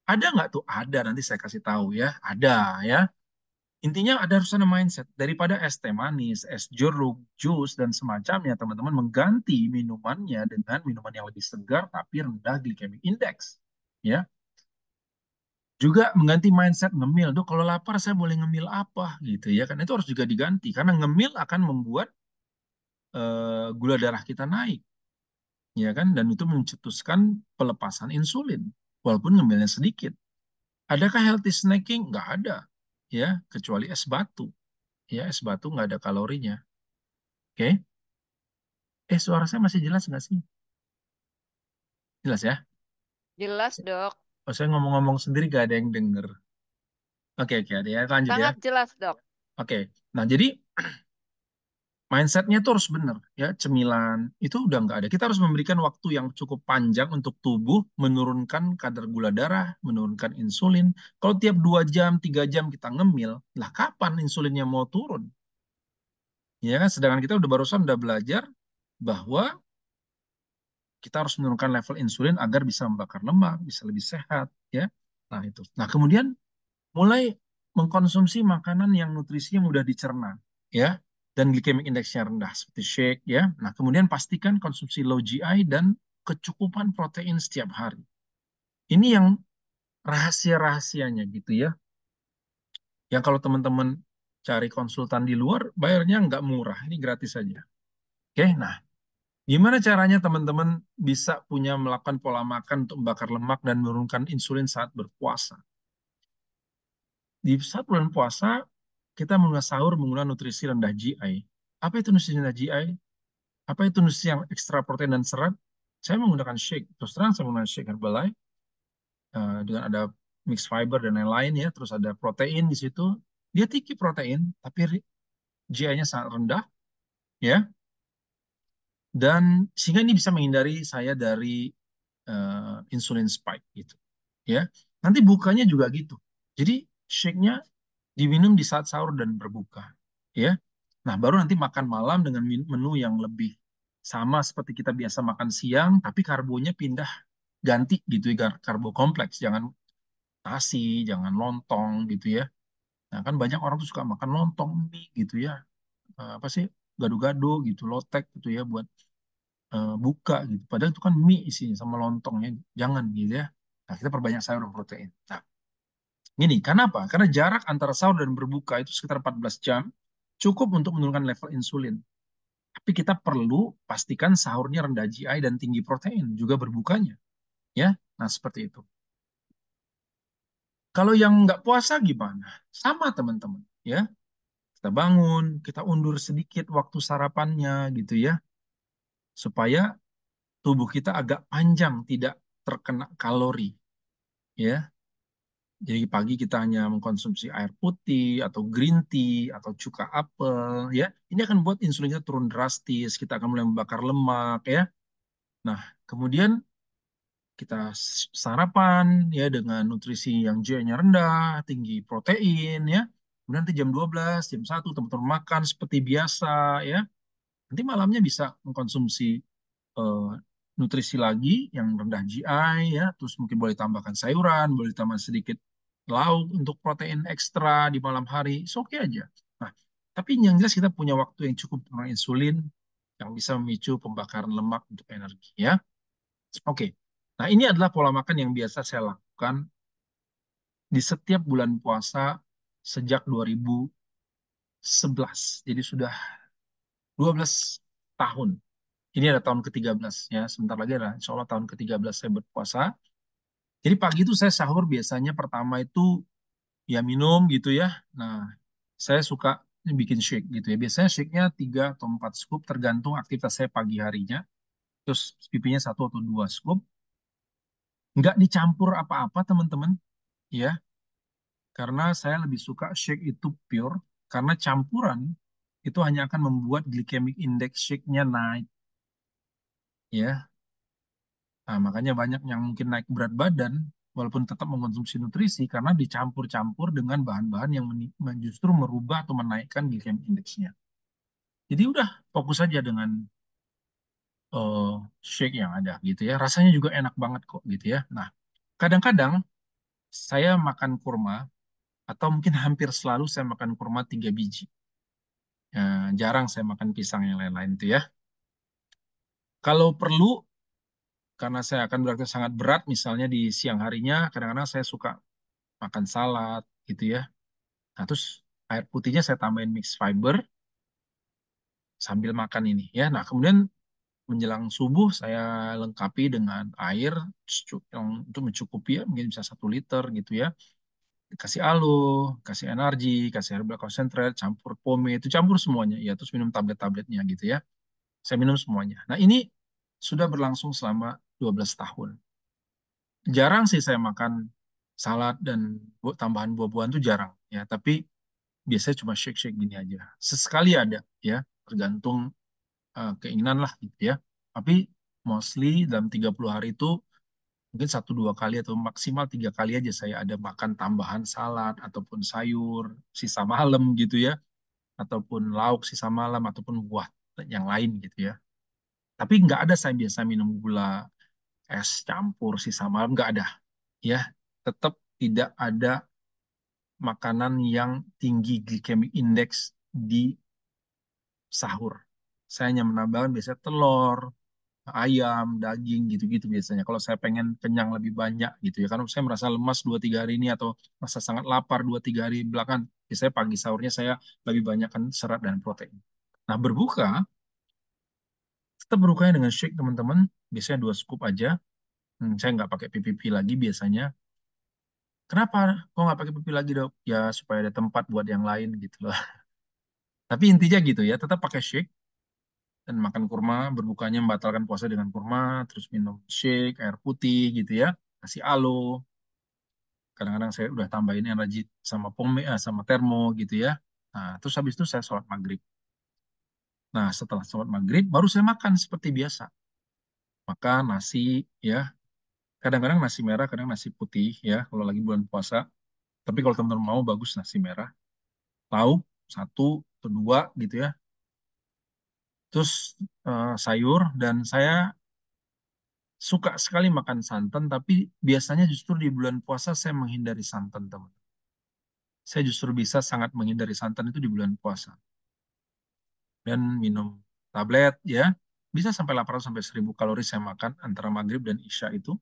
Speaker 1: Ada nggak tuh? Ada, nanti saya kasih tahu ya. Ada, ya. Intinya ada harus ada mindset. Daripada es teh manis, es jeruk, jus, dan semacamnya, teman-teman mengganti minumannya dengan minuman yang lebih segar tapi rendah glycemic index. Ya, juga mengganti mindset ngemil. Dok, kalau lapar saya boleh ngemil apa gitu ya kan? Itu harus juga diganti karena ngemil akan membuat gula darah kita naik, ya kan? Dan itu mencetuskan pelepasan insulin walaupun ngemilnya sedikit. Adakah healthy snacking? Nggak ada, ya, kecuali es batu. Ya, es batu nggak ada kalorinya. Oke? Suara saya masih jelas nggak sih? Jelas ya?
Speaker 2: Jelas, Dok.
Speaker 1: Oh, saya ngomong-ngomong sendiri gak ada yang denger. Oke, oke, ada ya. Lanjut ya.
Speaker 2: Sangat jelas, Dok.
Speaker 1: Oke. Nah, jadi mindsetnya tuh harus benar, ya. Cemilan itu udah nggak ada. Kita harus memberikan waktu yang cukup panjang untuk tubuh menurunkan kadar gula darah, menurunkan insulin. Kalau tiap 2 jam, 3 jam kita ngemil, lah kapan insulinnya mau turun? Ya kan? Sedangkan kita barusan udah belajar bahwa kita harus menurunkan level insulin agar bisa membakar lemak, bisa lebih sehat, ya. Nah itu. Nah kemudian mulai mengkonsumsi makanan yang nutrisinya mudah dicerna, ya, dan glycemic indexnya rendah seperti shake, ya. Nah, kemudian pastikan konsumsi low GI dan kecukupan protein setiap hari. Ini yang rahasia-rahasianya gitu ya. Yang kalau teman-teman cari konsultan di luar, bayarnya nggak murah, ini gratis saja. Oke, nah, gimana caranya teman-teman bisa melakukan pola makan untuk membakar lemak dan menurunkan insulin saat berpuasa? Di saat bulan puasa, kita sahur menggunakan nutrisi rendah GI. Apa itu nutrisi rendah GI? Apa itu nutrisi yang ekstra protein dan serat? Saya menggunakan shake. Terus terang saya menggunakan shake Herbalife dengan ada mixed fiber dan lain-lain ya. Terus ada protein di situ. Dia tinggi protein, tapi GI-nya sangat rendah ya. Dan sehingga ini bisa menghindari saya dari insulin spike gitu. Ya. Nanti bukanya juga gitu. Jadi shake-nya diminum di saat sahur dan berbuka. Ya. Nah, baru nanti makan malam dengan menu yang lebih sama seperti kita biasa makan siang, tapi karbonya pindah ganti gitu ya, karbo kompleks. Jangan nasi, jangan lontong gitu ya. Nah, kan banyak orang tuh suka makan lontong mie gitu ya. Apa sih? Gado-gado gitu, lotek gitu ya buat buka gitu. Padahal itu kan mie isinya sama lontongnya. Jangan gitu ya. Nah, kita perbanyak sayur dan protein. Nah, ini kenapa? Karena jarak antara sahur dan berbuka itu sekitar 14 jam, cukup untuk menurunkan level insulin. Tapi kita perlu pastikan sahurnya rendah GI dan tinggi protein, juga berbukanya. Ya, nah seperti itu. Kalau yang nggak puasa gimana? Sama teman-teman. Ya, kita bangun, kita undur sedikit waktu sarapannya gitu ya, supaya tubuh kita agak panjang, tidak terkena kalori. Ya, jadi pagi kita hanya mengkonsumsi air putih atau green tea atau cuka apel. Ya, ini akan buat insulin kita turun drastis. Kita akan mulai membakar lemak. Ya, nah kemudian kita sarapan ya dengan nutrisi yang GI-nya rendah, tinggi protein ya. Kemudian nanti jam 12, jam 1 teman-teman makan seperti biasa ya. Nanti malamnya bisa mengkonsumsi eh, nutrisi lagi yang rendah GI ya, terus mungkin boleh tambahkan sayuran, boleh tambah sedikit lauk untuk protein ekstra di malam hari, oke aja. Nah, tapi yang jelas kita punya waktu yang cukup untuk insulin yang bisa memicu pembakaran lemak untuk energi ya. Oke. Nah, ini adalah pola makan yang biasa saya lakukan di setiap bulan puasa sejak 2011. Jadi sudah 12 tahun. Ini ada tahun ke-13 ya. Sebentar lagi adalah insya Allah tahun ke-13 saya berpuasa. Jadi pagi itu saya sahur biasanya pertama itu ya minum gitu ya. Nah, saya suka bikin shake gitu ya. Biasanya shake-nya 3 atau 4 scoop tergantung aktivitas saya pagi harinya. Terus pipinya 1 atau 2 scoop. Nggak dicampur apa-apa teman-teman. Ya, karena saya lebih suka shake itu pure. Karena campuran itu hanya akan membuat glycemic index shake-nya naik. Ya, nah, makanya banyak yang mungkin naik berat badan, walaupun tetap mengkonsumsi nutrisi, karena dicampur-campur dengan bahan-bahan yang justru merubah atau menaikkan glycemic index-nya. Jadi udah fokus saja dengan eh, shake yang ada gitu ya. Rasanya juga enak banget kok gitu ya. Nah, kadang-kadang saya makan kurma, atau mungkin hampir selalu saya makan kurma 3 biji. Ya, jarang saya makan pisang yang lain-lain itu ya. Kalau perlu, karena saya akan beraktivitas sangat berat, misalnya di siang harinya, kadang-kadang saya suka makan salad gitu ya. Nah, terus air putihnya saya tambahin mix fiber sambil makan ini ya. Nah, kemudian menjelang subuh saya lengkapi dengan air yang untuk mencukupi ya, mungkin bisa 1 liter gitu ya. Kasih aloe, kasih energi, kasih herbal concentrate, campur pomade, itu campur semuanya ya. Terus minum tablet-tabletnya gitu ya. Saya minum semuanya. Nah, ini sudah berlangsung selama 12 tahun. Jarang sih saya makan salad dan tambahan buah-buahan tuh jarang ya. Tapi biasanya cuma shake-shake gini aja. Sesekali ada ya, tergantung keinginan lah gitu ya. Tapi mostly dalam 30 hari itu mungkin 1 2 kali atau maksimal 3 kali aja saya ada makan tambahan salad ataupun sayur sisa malam gitu ya, ataupun lauk sisa malam ataupun buah yang lain gitu ya. Tapi nggak ada saya biasa minum gula es campur sisa malam, nggak ada ya. Tetap tidak ada makanan yang tinggi glycemic index di sahur. Saya hanya menambahkan biasanya telur, ayam, daging gitu-gitu biasanya. Kalau saya pengen kenyang lebih banyak gitu ya. Karena saya merasa lemas 2 3 hari ini atau merasa sangat lapar 2 3 hari belakangan. Biasanya pagi sahurnya saya lebih banyakkan serat dan protein. Nah, berbuka, tetap berbukanya dengan shake teman-teman. Biasanya 2 scoop aja. Saya nggak pakai PPP lagi biasanya. Kenapa? Kok nggak pakai PPP lagi dok? Ya supaya ada tempat buat yang lain gitu loh. Tapi intinya gitu ya, tetap pakai shake dan makan kurma, berbukanya membatalkan puasa dengan kurma, terus minum shake, air putih gitu ya, kasih aloe, kadang-kadang saya udah tambahin energi sama sama termo gitu ya. Nah, terus habis itu saya sholat maghrib. Nah, setelah sholat maghrib, baru saya makan seperti biasa. Makan nasi ya, kadang-kadang nasi merah, kadang nasi putih ya, kalau lagi bulan puasa. Tapi kalau teman-teman mau, bagus nasi merah. Lauk 1, atau dua gitu ya. Terus sayur, dan saya suka sekali makan santan, tapi biasanya justru di bulan puasa saya menghindari santan, teman. Saya justru bisa sangat menghindari santan itu di bulan puasa. Dan minum tablet ya. Bisa sampai 800 sampai 1000 kalori saya makan antara maghrib dan isya itu.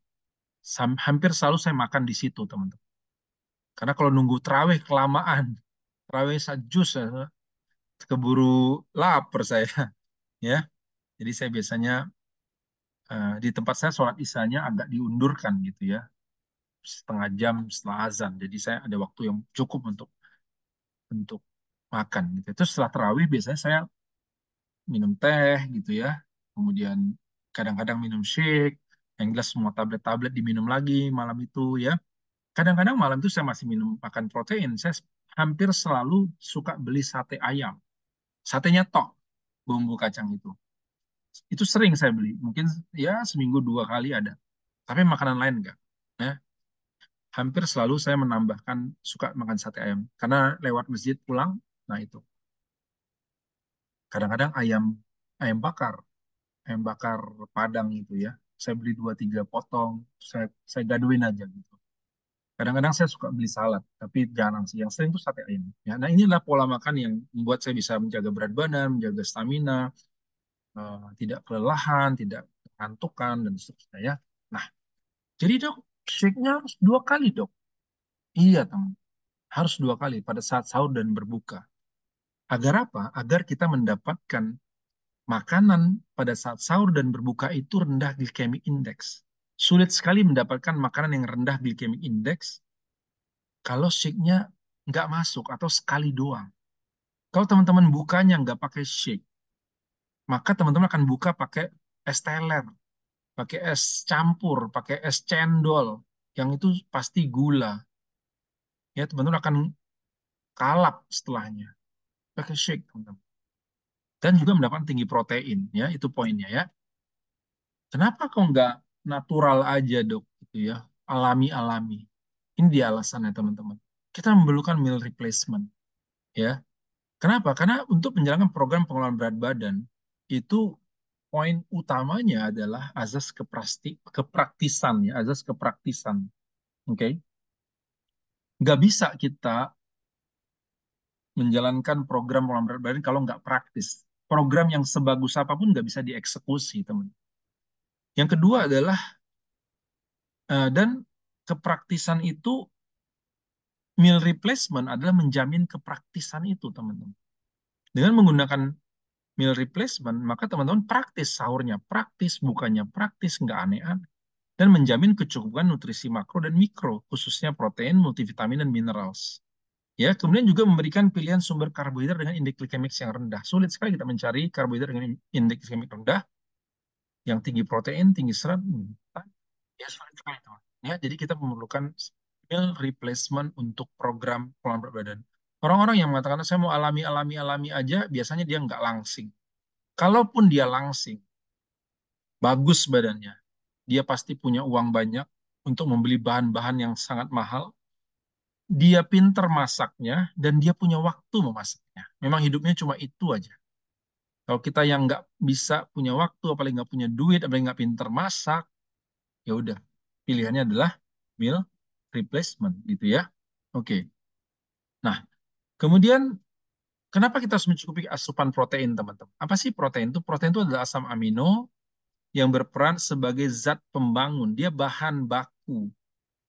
Speaker 1: Hampir selalu saya makan di situ, teman-teman. Karena kalau nunggu terawih kelamaan, terawih sajus ya, keburu lapar saya ya. Jadi saya biasanya di tempat saya sholat isyanya agak diundurkan gitu ya, setengah jam setelah azan. Jadi saya ada waktu yang cukup untuk makan gitu. Terus setelah terawih biasanya saya minum teh gitu ya. Kemudian kadang-kadang minum shake, yang jelas semua tablet-tablet diminum lagi malam itu ya. Kadang-kadang malam itu saya masih minum makan protein. Saya hampir selalu suka beli sate ayam. Satenya tok, bumbu kacang itu. Itu sering saya beli. Mungkin ya seminggu 2 kali ada. Tapi makanan lain enggak. Ya, hampir selalu saya menambahkan suka makan sate ayam. Karena lewat masjid pulang, nah itu. Kadang-kadang ayam ayam bakar, ayam bakar Padang itu ya. Saya beli 2 3 potong, saya gaduin aja gitu. Kadang-kadang saya suka beli salad, tapi jarang sih. Yang sering itu sate ayam. Ya, nah inilah pola makan yang membuat saya bisa menjaga berat badan, menjaga stamina, tidak kelelahan, tidak kantukan dan seterusnya ya. Nah, jadi dok, shake-nya harus 2 kali dok. Iya teman, harus 2 kali pada saat sahur dan berbuka. Agar apa? Agar kita mendapatkan makanan pada saat sahur dan berbuka itu rendah glycemic index. Sulit sekali mendapatkan makanan yang rendah glycemic index kalau shake-nya nggak masuk atau sekali doang. Kalau teman-teman bukanya nggak pakai shake, maka teman-teman akan buka pakai es teler, pakai es campur, pakai es cendol, yang itu pasti gula. Ya, teman-teman akan kalap setelahnya. Pakai shake, teman-teman. Dan juga mendapatkan tinggi protein, ya, itu poinnya ya. Kenapa kok nggak natural aja, dok? Gitu ya, alami-alami. Ini dia alasannya, teman-teman. Kita memerlukan meal replacement, ya. Kenapa? Karena untuk menjalankan program pengelolaan berat badan, itu poin utamanya adalah azas kepraktisan, ya, azas kepraktisan. Oke? Nggak bisa kita menjalankan program pengelolaan berat badan kalau nggak praktis. Program yang sebagus apapun nggak bisa dieksekusi, teman. Yang kedua adalah, dan kepraktisan itu, meal replacement adalah menjamin kepraktisan itu, teman-teman. Dengan menggunakan meal replacement, maka teman-teman praktis sahurnya, praktis bukanya, praktis, nggak aneh-aneh. Dan menjamin kecukupan nutrisi makro dan mikro, khususnya protein, multivitamin, dan minerals. Ya, kemudian juga memberikan pilihan sumber karbohidrat dengan indeks glikemik yang rendah. Sulit sekali kita mencari karbohidrat dengan indeks glikemik rendah, yang tinggi protein, tinggi serat. Ya, sulit sekali, teman. Ya, jadi kita memerlukan meal replacement untuk program pengelolaan berat badan. Orang-orang yang mengatakan saya mau alami alami alami aja, biasanya dia nggak langsing. Kalaupun dia langsing, bagus badannya, dia pasti punya uang banyak untuk membeli bahan-bahan yang sangat mahal. Dia pinter masaknya dan dia punya waktu memasaknya. Memang hidupnya cuma itu aja. Kalau kita yang nggak bisa punya waktu, apalagi nggak punya duit, apalagi nggak pinter masak, ya udah. Pilihannya adalah meal replacement gitu ya. Oke. Nah, kemudian kenapa kita harus mencukupi asupan protein, teman-teman? Apa sih protein itu? Protein itu adalah asam amino yang berperan sebagai zat pembangun. Dia bahan baku.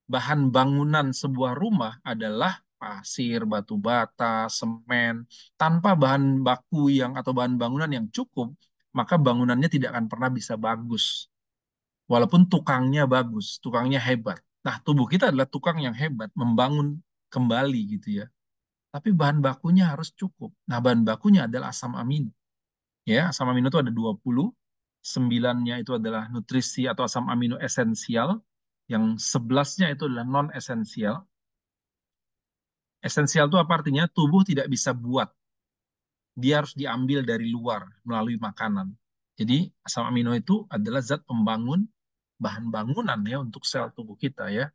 Speaker 1: Bahan bangunan sebuah rumah adalah pasir, batu bata, semen. Tanpa bahan baku yang atau bahan bangunan yang cukup, maka bangunannya tidak akan pernah bisa bagus. Walaupun tukangnya bagus, tukangnya hebat. Nah, tubuh kita adalah tukang yang hebat, membangun kembali gitu ya. Tapi bahan bakunya harus cukup. Nah, bahan bakunya adalah asam amino. Ya, asam amino itu ada 20. 9-nya itu adalah nutrisi atau asam amino esensial. Yang 11-nya itu adalah non-esensial. Esensial itu apa artinya? Tubuh tidak bisa buat. Dia harus diambil dari luar melalui makanan. Jadi asam amino itu adalah zat pembangun, bahan bangunan ya untuk sel tubuh kita ya.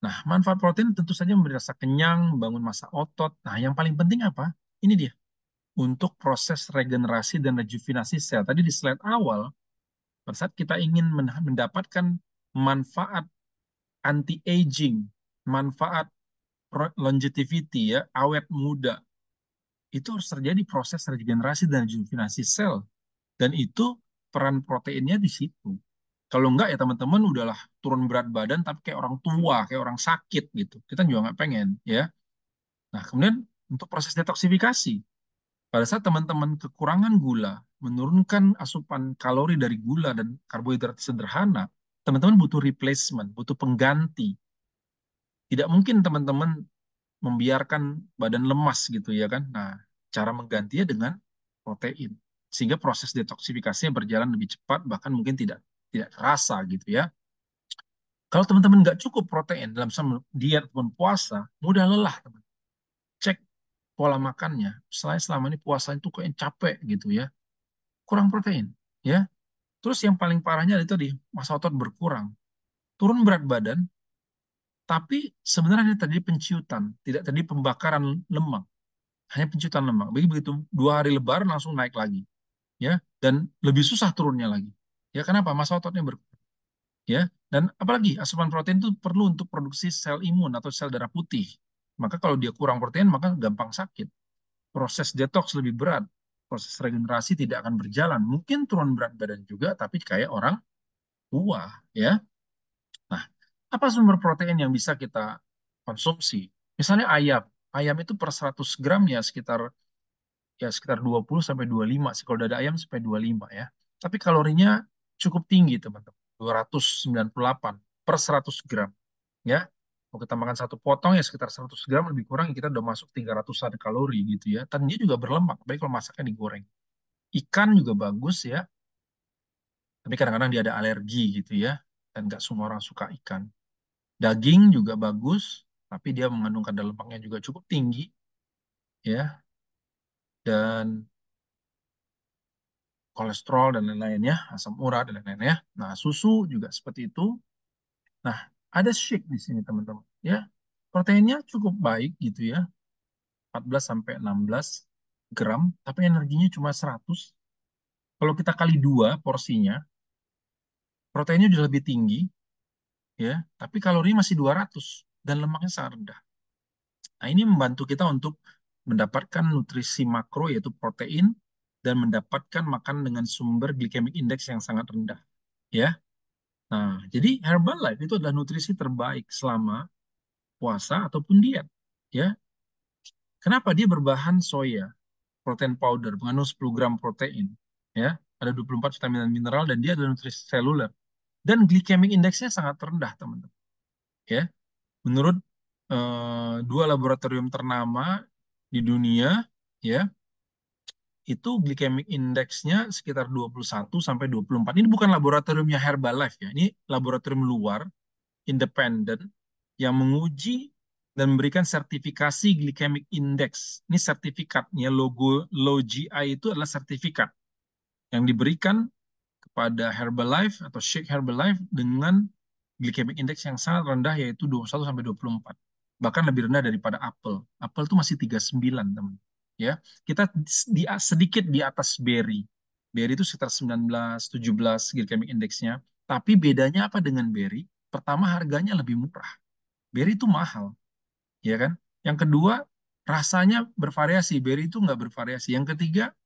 Speaker 1: Nah, manfaat protein tentu saja memberi rasa kenyang, membangun massa otot. Nah, yang paling penting apa? Ini dia. untuk proses regenerasi dan rejuvenasi sel. Tadi di slide awal, pada saat kita ingin mendapatkan manfaat anti-aging, manfaat longevity ya, awet muda, itu harus terjadi proses regenerasi dan rejuvenasi sel. Dan itu peran proteinnya di situ. Kalau enggak ya teman-teman udahlah turun berat badan tapi kayak orang tua, kayak orang sakit gitu. Kita juga nggak pengen ya. Nah, kemudian untuk proses detoksifikasi, pada saat teman-teman kekurangan gula, menurunkan asupan kalori dari gula dan karbohidrat sederhana, teman-teman butuh replacement, butuh pengganti. Tidak mungkin teman-teman membiarkan badan lemas gitu ya kan. Nah, cara menggantinya dengan protein. Sehingga proses detoksifikasinya berjalan lebih cepat, bahkan mungkin tidak tidak terasa gitu ya. Kalau teman-teman nggak cukup protein dalam diet ataupun puasa, mudah lelah teman. Cek pola makannya. Saya selama ini puasa itu kayak capek gitu ya. Kurang protein ya. Terus yang paling parahnya itu tadi masa otot berkurang. Turun berat badan, tapi sebenarnya terjadi penciutan, tidak terjadi pembakaran lemak, hanya penciutan lemak. Begitu 2 hari lebaran langsung naik lagi, ya, dan lebih susah turunnya lagi. Ya, kenapa? Masa ototnya berkurang, ya. Dan apalagi asupan protein itu perlu untuk produksi sel imun atau sel darah putih. Maka kalau dia kurang protein, maka gampang sakit. Proses detox lebih berat, proses regenerasi tidak akan berjalan. Mungkin turun berat badan juga, tapi kayak orang tua, ya. Nah, apa sumber protein yang bisa kita konsumsi? Misalnya ayam. Ayam itu per 100 gram ya sekitar 20 sampai 25 sih. Kalau dada ayam sampai 25 ya. Tapi kalorinya cukup tinggi, teman-teman. 298 per 100 gram ya. Kalau kita makan satu potong ya sekitar 100 gram lebih kurang kita udah masuk 300-an kalori gitu ya. Dan dia juga berlemak, baik kalau masaknya digoreng. Ikan juga bagus ya, tapi kadang-kadang dia ada alergi gitu ya. Dan nggak semua orang suka ikan. Daging juga bagus, tapi dia mengandung kadar lemaknya juga cukup tinggi, ya, dan kolesterol dan lain-lain ya, asam urat dan lain-lain ya. Nah, susu juga seperti itu. Nah, ada shake di sini teman-teman, ya. Proteinnya cukup baik gitu ya, 14 sampai 16 gram, tapi energinya cuma 100. Kalau kita kali 2 porsinya, proteinnya sudah lebih tinggi, ya, tapi kalorinya masih 200 dan lemaknya sangat rendah. Nah, ini membantu kita untuk mendapatkan nutrisi makro yaitu protein dan mendapatkan makan dengan sumber glycemic index yang sangat rendah, ya. Nah, jadi Herbalife itu adalah nutrisi terbaik selama puasa ataupun diet, ya. Kenapa dia berbahan soya, protein powder, mengandung 10 gram protein, ya. Ada 24 vitamin dan mineral dan dia adalah nutrisi seluler dan glycemic indeksnya sangat rendah, teman-teman, ya. Menurut dua laboratorium ternama di dunia, ya, itu glycemic indeksnya sekitar 21 sampai 24. Ini bukan laboratoriumnya Herbalife ya. Ini laboratorium luar, independen, yang menguji dan memberikan sertifikasi glycemic index. Ini sertifikatnya, logo low GI itu adalah sertifikat yang diberikan kepada Herbalife atau Shake Herbalife dengan glycemic index yang sangat rendah yaitu 21 sampai 24. Bahkan lebih rendah daripada apel. Apel itu masih 39, teman. Ya, kita sedikit di atas berry. Berry itu sekitar 19, 17 glycemic indeksnya. Tapi bedanya apa dengan berry? Pertama, harganya lebih murah. Berry itu mahal, ya kan? Yang kedua, rasanya bervariasi. Berry itu nggak bervariasi. Yang ketiga,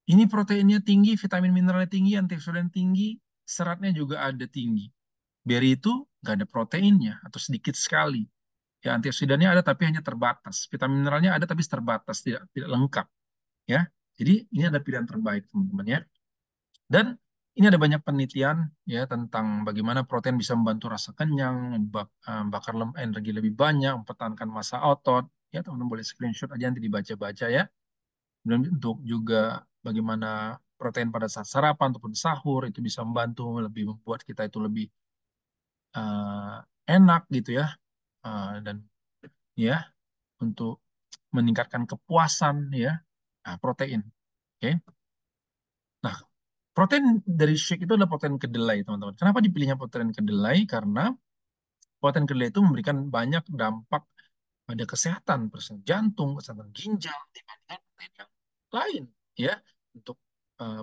Speaker 1: ini proteinnya tinggi, vitamin mineralnya tinggi, antioksidan tinggi, seratnya juga ada tinggi. Berry itu nggak ada proteinnya atau sedikit sekali. Ya, antioksidannya ada tapi hanya terbatas. Vitamin mineralnya ada tapi terbatas, tidak tidak lengkap. Ya, jadi ini ada pilihan terbaik teman-teman ya. Dan ini ada banyak penelitian ya tentang bagaimana protein bisa membantu rasa kenyang, bakar energi lebih banyak, mempertahankan massa otot. Ya, teman-teman boleh screenshot aja nanti dibaca-baca ya. Dan untuk juga bagaimana protein pada saat sarapan ataupun sahur itu bisa membantu lebih membuat kita itu lebih eh, enak gitu ya. Dan ya untuk meningkatkan kepuasan ya. Nah, protein. Oke. Nah, protein dari shake itu adalah protein kedelai, teman-teman. Kenapa dipilihnya protein kedelai? Karena protein kedelai itu memberikan banyak dampak pada kesehatan, jantung, kesehatan ginjal dibandingkan protein yang lain, ya, untuk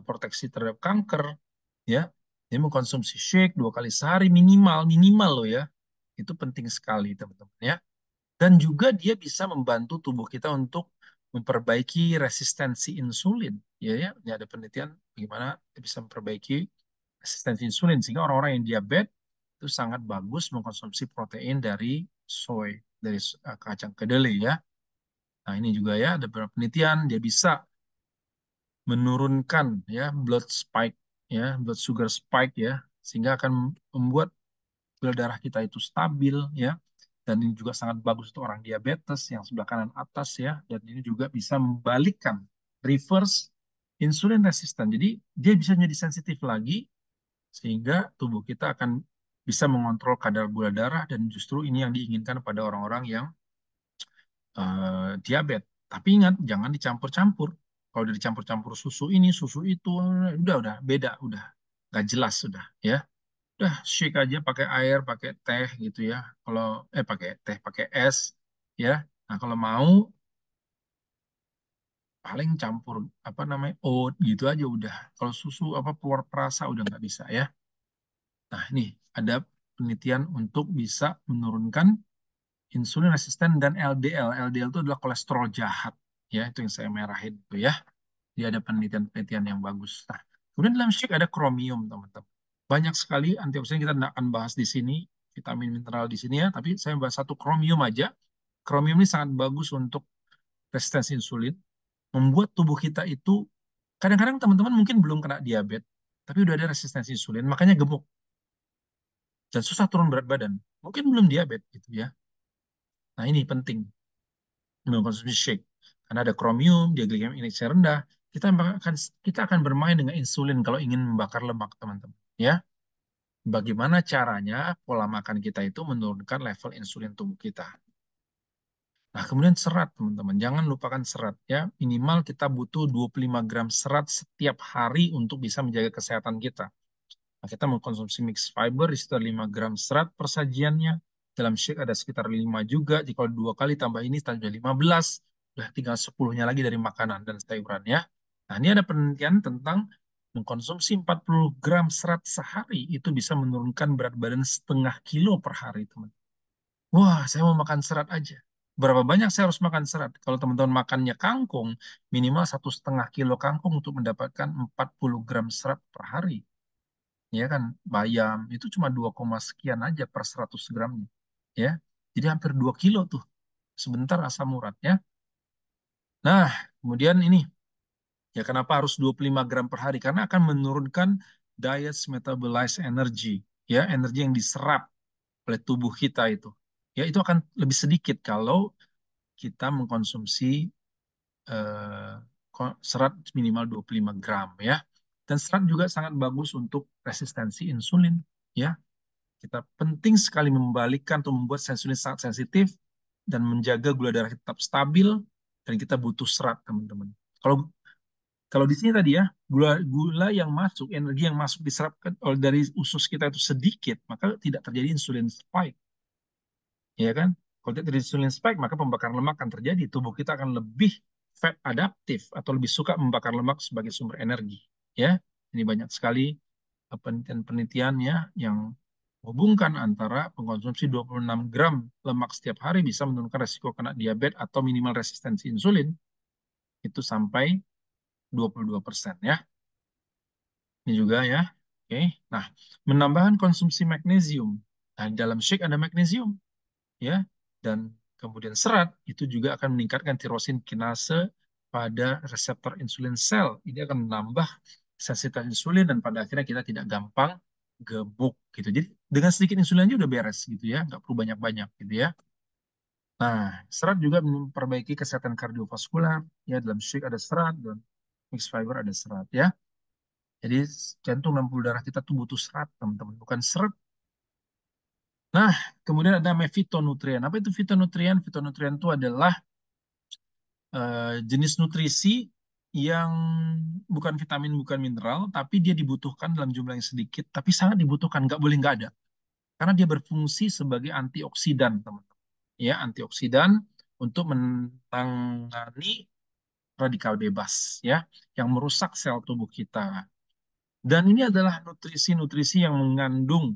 Speaker 1: proteksi terhadap kanker, ya. Dia mengkonsumsi shake 2 kali sehari minimal, minimal loh ya. Itu penting sekali, teman-teman, ya. Dan juga dia bisa membantu tubuh kita untuk memperbaiki resistensi insulin. Ya, ya, ini ada penelitian bagaimana dia bisa memperbaiki resistensi insulin sehingga orang-orang yang diabetes itu sangat bagus mengkonsumsi protein dari soy, dari kacang kedelai ya. Nah, ini juga ya ada beberapa penelitian dia bisa menurunkan ya blood spike ya, blood sugar spike ya, sehingga akan membuat gula darah kita itu stabil ya. Dan ini juga sangat bagus untuk orang diabetes yang sebelah kanan atas ya. Dan ini juga bisa membalikkan reverse insulin resistant. Jadi dia bisa menjadi sensitif lagi sehingga tubuh kita akan bisa mengontrol kadar gula darah dan justru ini yang diinginkan pada orang-orang yang diabetes. Tapi ingat jangan dicampur-campur. Kalau udah dicampur-campur susu ini, susu itu, udah beda, udah nggak jelas sudah ya. Udah shake aja pakai air, pakai teh gitu ya. Kalau pakai teh, pakai es ya. Nah, kalau mau paling campur apa namanya oat gitu aja udah. Kalau susu apa keluar perasa udah nggak bisa ya. Nah, ini ada penelitian untuk bisa menurunkan insulin resisten dan LDL. LDL itu adalah kolesterol jahat ya, itu yang saya merahin itu ya. Dia ada penelitian-penelitian yang bagus. Nah, kemudian dalam shake ada kromium, teman-teman. Banyak sekali antioksidan kita tidak akan bahas di sini, vitamin mineral di sini ya, tapi saya bahas satu kromium aja. Kromium ini sangat bagus untuk resistensi insulin, membuat tubuh kita itu kadang-kadang teman-teman mungkin belum kena diabetes, tapi udah ada resistensi insulin, makanya gemuk dan susah turun berat badan. Mungkin belum diabetes gitu ya. Nah, ini penting mengkonsumsi shake karena ada kromium, dia glikemik indeksnya rendah. Kita akan bermain dengan insulin kalau ingin membakar lemak, teman-teman. Ya, bagaimana caranya pola makan kita itu menurunkan level insulin tubuh kita. Nah, kemudian serat, teman-teman. Jangan lupakan serat ya. Minimal kita butuh 25 gram serat setiap hari untuk bisa menjaga kesehatan kita. Nah, kita mengkonsumsi mix fiber di sekitar 5 gram serat per sajiannya. Dalam shake ada sekitar 5 juga. Jika 2 kali tambah ini tambah 15, udah tinggal 10-nya lagi dari makanan dan sayuran ya. Nah, ini ada penelitian tentang mengkonsumsi 40 gram serat sehari itu bisa menurunkan berat badan 0,5 kilo per hari, teman. Wah, saya mau makan serat aja. Berapa banyak saya harus makan serat? Kalau teman-teman makannya kangkung, minimal 1,5 kilo kangkung untuk mendapatkan 40 gram serat per hari. Ya kan, bayam itu cuma 2, sekian aja per 100 gramnya. Ya, jadi hampir 2 kilo tuh. Sebentar asam urat ya. Nah, kemudian ini, ya kenapa harus 25 gram per hari? Karena akan menurunkan diet metabolized energy. Ya, energi yang diserap oleh tubuh kita itu. Ya, itu akan lebih sedikit kalau kita mengkonsumsi eh, serat minimal 25 gram ya. Dan serat juga sangat bagus untuk resistensi insulin ya. Kita penting sekali membalikkan atau membuat insulin sangat sensitif dan menjaga gula darah kita tetap stabil dan kita butuh serat, teman-teman. Kalau kalau di sini tadi ya, gula yang masuk, energi yang masuk diserapkan oleh dari usus kita itu sedikit, maka tidak terjadi insulin spike, ya kan? Kalau tidak terjadi insulin spike, maka pembakaran lemak akan terjadi. Tubuh kita akan lebih fat adaptif atau lebih suka membakar lemak sebagai sumber energi. Ya, ini banyak sekali penelitian-penelitian ya yang menghubungkan antara pengkonsumsi 26 gram lemak setiap hari bisa menurunkan resiko kena diabetes atau minimal resistensi insulin itu sampai 22% ya. Ini juga ya. Oke. Nah, menambahkan konsumsi magnesium. Nah, di dalam shake ada magnesium ya. Dan kemudian serat itu juga akan meningkatkan tirosin kinase pada reseptor insulin sel. Ini akan menambah sensitivitas insulin dan pada akhirnya kita tidak gampang gemuk gitu. Jadi dengan sedikit insulin aja udah beres gitu ya, nggak perlu banyak-banyak gitu ya. Nah, serat juga memperbaiki kesehatan kardiovaskular. Ya, dalam shake ada serat dan mixed fiber ada serat ya. Jadi jantung dan pembuluh darah kita tuh butuh serat, teman-teman, bukan serat. Nah, kemudian ada namanya fitonutrien. Apa itu fitonutrien? Fitonutrien itu adalah jenis nutrisi yang bukan vitamin, bukan mineral, tapi dia dibutuhkan dalam jumlah yang sedikit, tapi sangat dibutuhkan, nggak boleh nggak ada. Karena dia berfungsi sebagai antioksidan, teman-teman. Ya, antioksidan untuk menangani radikal bebas ya, yang merusak sel tubuh kita. Dan ini adalah nutrisi-nutrisi yang mengandung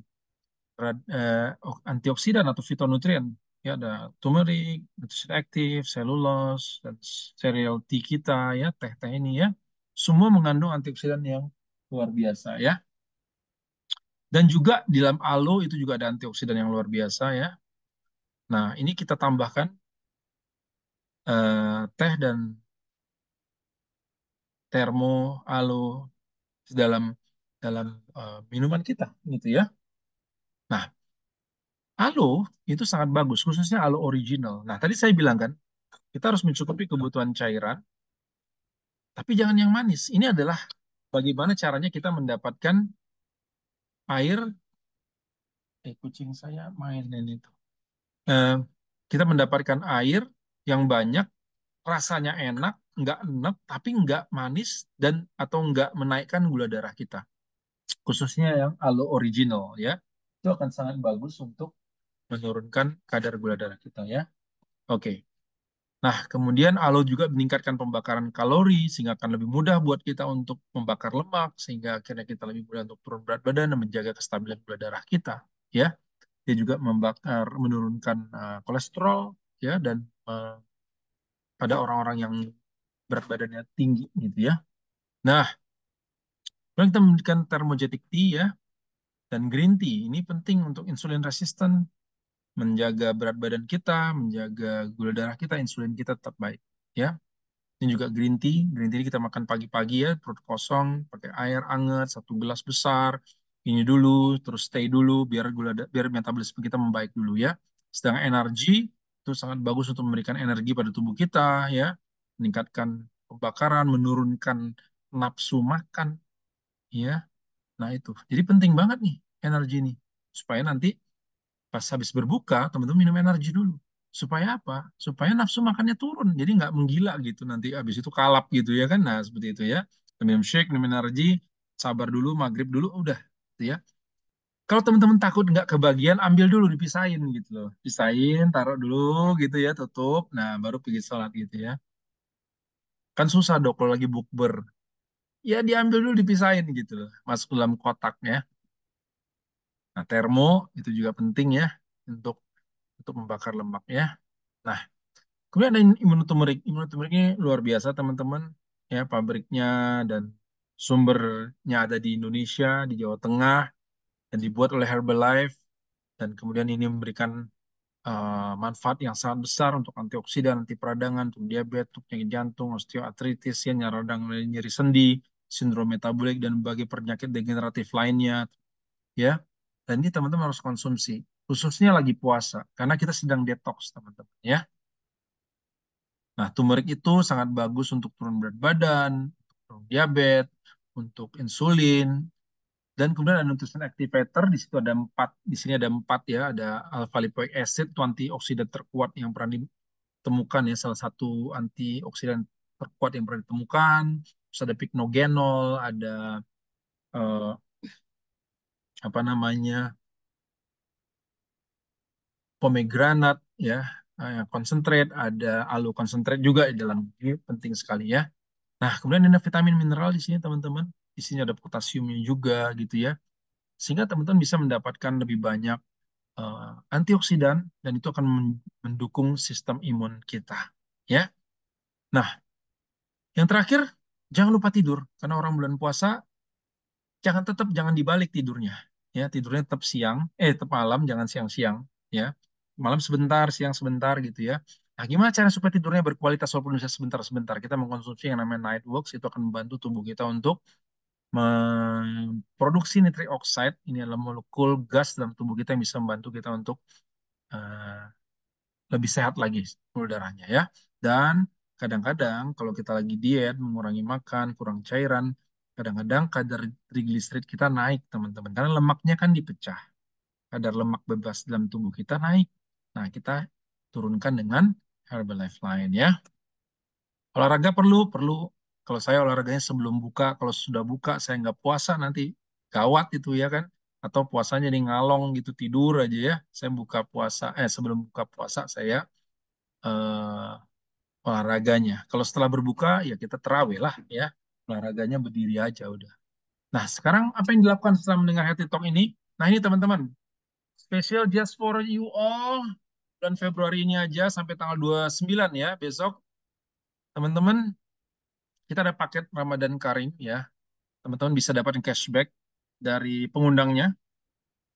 Speaker 1: antioksidan atau fitonutrien. Ya, ada turmeric, nutrisi aktif, selulose, dan cereal tea kita ya, teh-teh ini ya. Semua mengandung antioksidan yang luar biasa ya. Dan juga di dalam aloe itu juga ada antioksidan yang luar biasa ya. Nah, ini kita tambahkan teh dan termo aloe dalam dalam minuman kita gitu ya. Nah, aloe itu sangat bagus, khususnya aloe original. Nah, tadi saya bilang kan, kita harus mencukupi kebutuhan cairan, tapi jangan yang manis. Ini adalah bagaimana caranya kita mendapatkan air. Kucing saya main ini tuh. Eh, kita mendapatkan air yang banyak, rasanya enak, nggak enak, tapi nggak manis dan atau nggak menaikkan gula darah kita. Khususnya yang aloe original ya. Itu akan sangat bagus untuk menurunkan kadar gula darah kita ya. Oke. Nah, kemudian aloe juga meningkatkan pembakaran kalori sehingga akan lebih mudah buat kita untuk membakar lemak sehingga akhirnya kita lebih mudah untuk turun berat badan dan menjaga kestabilan gula darah kita ya. Dia juga menurunkan kolesterol ya dan pada orang-orang yang berat badannya tinggi gitu ya. Nah, kemudian kita memberikan thermogetic tea ya dan green tea. Ini penting untuk insulin resisten, menjaga berat badan kita, menjaga gula darah kita, insulin kita tetap baik ya. Ini juga green tea. Green tea ini kita makan pagi-pagi ya, perut kosong, pakai air hangat, 1 gelas besar. Ini dulu, terus stay dulu, biar metabolisme kita membaik dulu ya. Sedangkan energi itu sangat bagus untuk memberikan energi pada tubuh kita ya, meningkatkan pembakaran, menurunkan nafsu makan ya. Nah itu, jadi penting banget nih energi ini supaya nanti pas habis berbuka, teman-teman minum energi dulu. Supaya apa? Supaya nafsu makannya turun. Jadi nggak menggila gitu. Nanti habis itu kalap gitu ya kan. Nah, seperti itu ya. Minum shake, minum energi, sabar dulu, maghrib dulu, udah. Gitu ya. Kalau teman-teman takut nggak kebagian, ambil dulu, dipisahin gitu loh. Pisahin, taruh dulu gitu ya, tutup. Nah, baru pergi sholat gitu ya. Kan susah dok kalau lagi bukber. Ya diambil dulu, dipisahin gitu loh. Masuk dalam kotaknya. Nah, termo itu juga penting ya untuk membakar lemak ya. Nah, kemudian ada imunoturmerik. Imunoturmerik ini luar biasa teman-teman. Ya, pabriknya dan sumbernya ada di Indonesia, di Jawa Tengah, dan dibuat oleh Herbalife. Dan kemudian ini memberikan manfaat yang sangat besar untuk antioksidan, anti peradangan, untuk diabetes, untuk penyakit jantung, osteoartritis, ya, nyeri radang, nyeri sendi, sindrom metabolik, dan berbagai penyakit degeneratif lainnya. Ya, dan ini teman-teman harus konsumsi, khususnya lagi puasa, karena kita sedang detox, teman-teman. Ya. Nah, turmeric itu sangat bagus untuk turun berat badan, untuk turun diabetes, untuk insulin, dan kemudian ada nutrient activator. Di situ ada empat, di sini ada empat ya, ada alpha lipoic acid, itu antioksidan terkuat yang pernah ditemukan ya, salah satu antioksidan terkuat yang pernah ditemukan. Terus ada pycnogenol, ada eh, apa namanya pomegranate ya, concentrate, ada aloe concentrate juga di dalam, ini penting sekali ya. Nah, kemudian ada vitamin mineral di sini teman-teman. Di sini ada potasiumnya juga gitu ya. Sehingga teman-teman bisa mendapatkan lebih banyak antioksidan dan itu akan mendukung sistem imun kita. Ya. Nah, yang terakhir jangan lupa tidur karena orang bulan puasa jangan dibalik tidurnya. Ya, tidurnya tetap siang, tetap malam, jangan siang-siang ya. Malam sebentar, siang sebentar gitu ya. Nah, gimana cara supaya tidurnya berkualitas walaupun bisa sebentar-sebentar? Kita mengkonsumsi yang namanya night walks, itu akan membantu tubuh kita untuk memproduksi nitric oxide. Ini adalah molekul gas dalam tubuh kita yang bisa membantu kita untuk uh, lebih sehat lagi pembuluh darahnya ya. Dan kadang-kadang kalau kita lagi diet, mengurangi makan, kurang cairan, kadang-kadang kadar trigliserid kita naik teman-teman. Karena lemaknya kan dipecah. Kadar lemak bebas dalam tubuh kita naik. Nah, kita turunkan dengan Herbalife Line ya. Olahraga perlu. Kalau saya olahraganya sebelum buka, kalau sudah buka saya nggak puasa nanti gawat itu ya kan. Atau puasanya di ngalong gitu tidur aja ya. Saya buka puasa, sebelum buka puasa saya eh, olahraganya. Kalau setelah berbuka, ya kita terawih lah ya. Olahraganya berdiri aja udah. Nah, sekarang apa yang dilakukan setelah mendengar Healthy Talk ini? Nah, ini teman-teman, special just for you all. Bulan Februari ini aja sampai tanggal 29 ya, besok. Teman-teman, kita ada paket Ramadan Karim ya. Teman-teman bisa dapat cashback dari pengundangnya.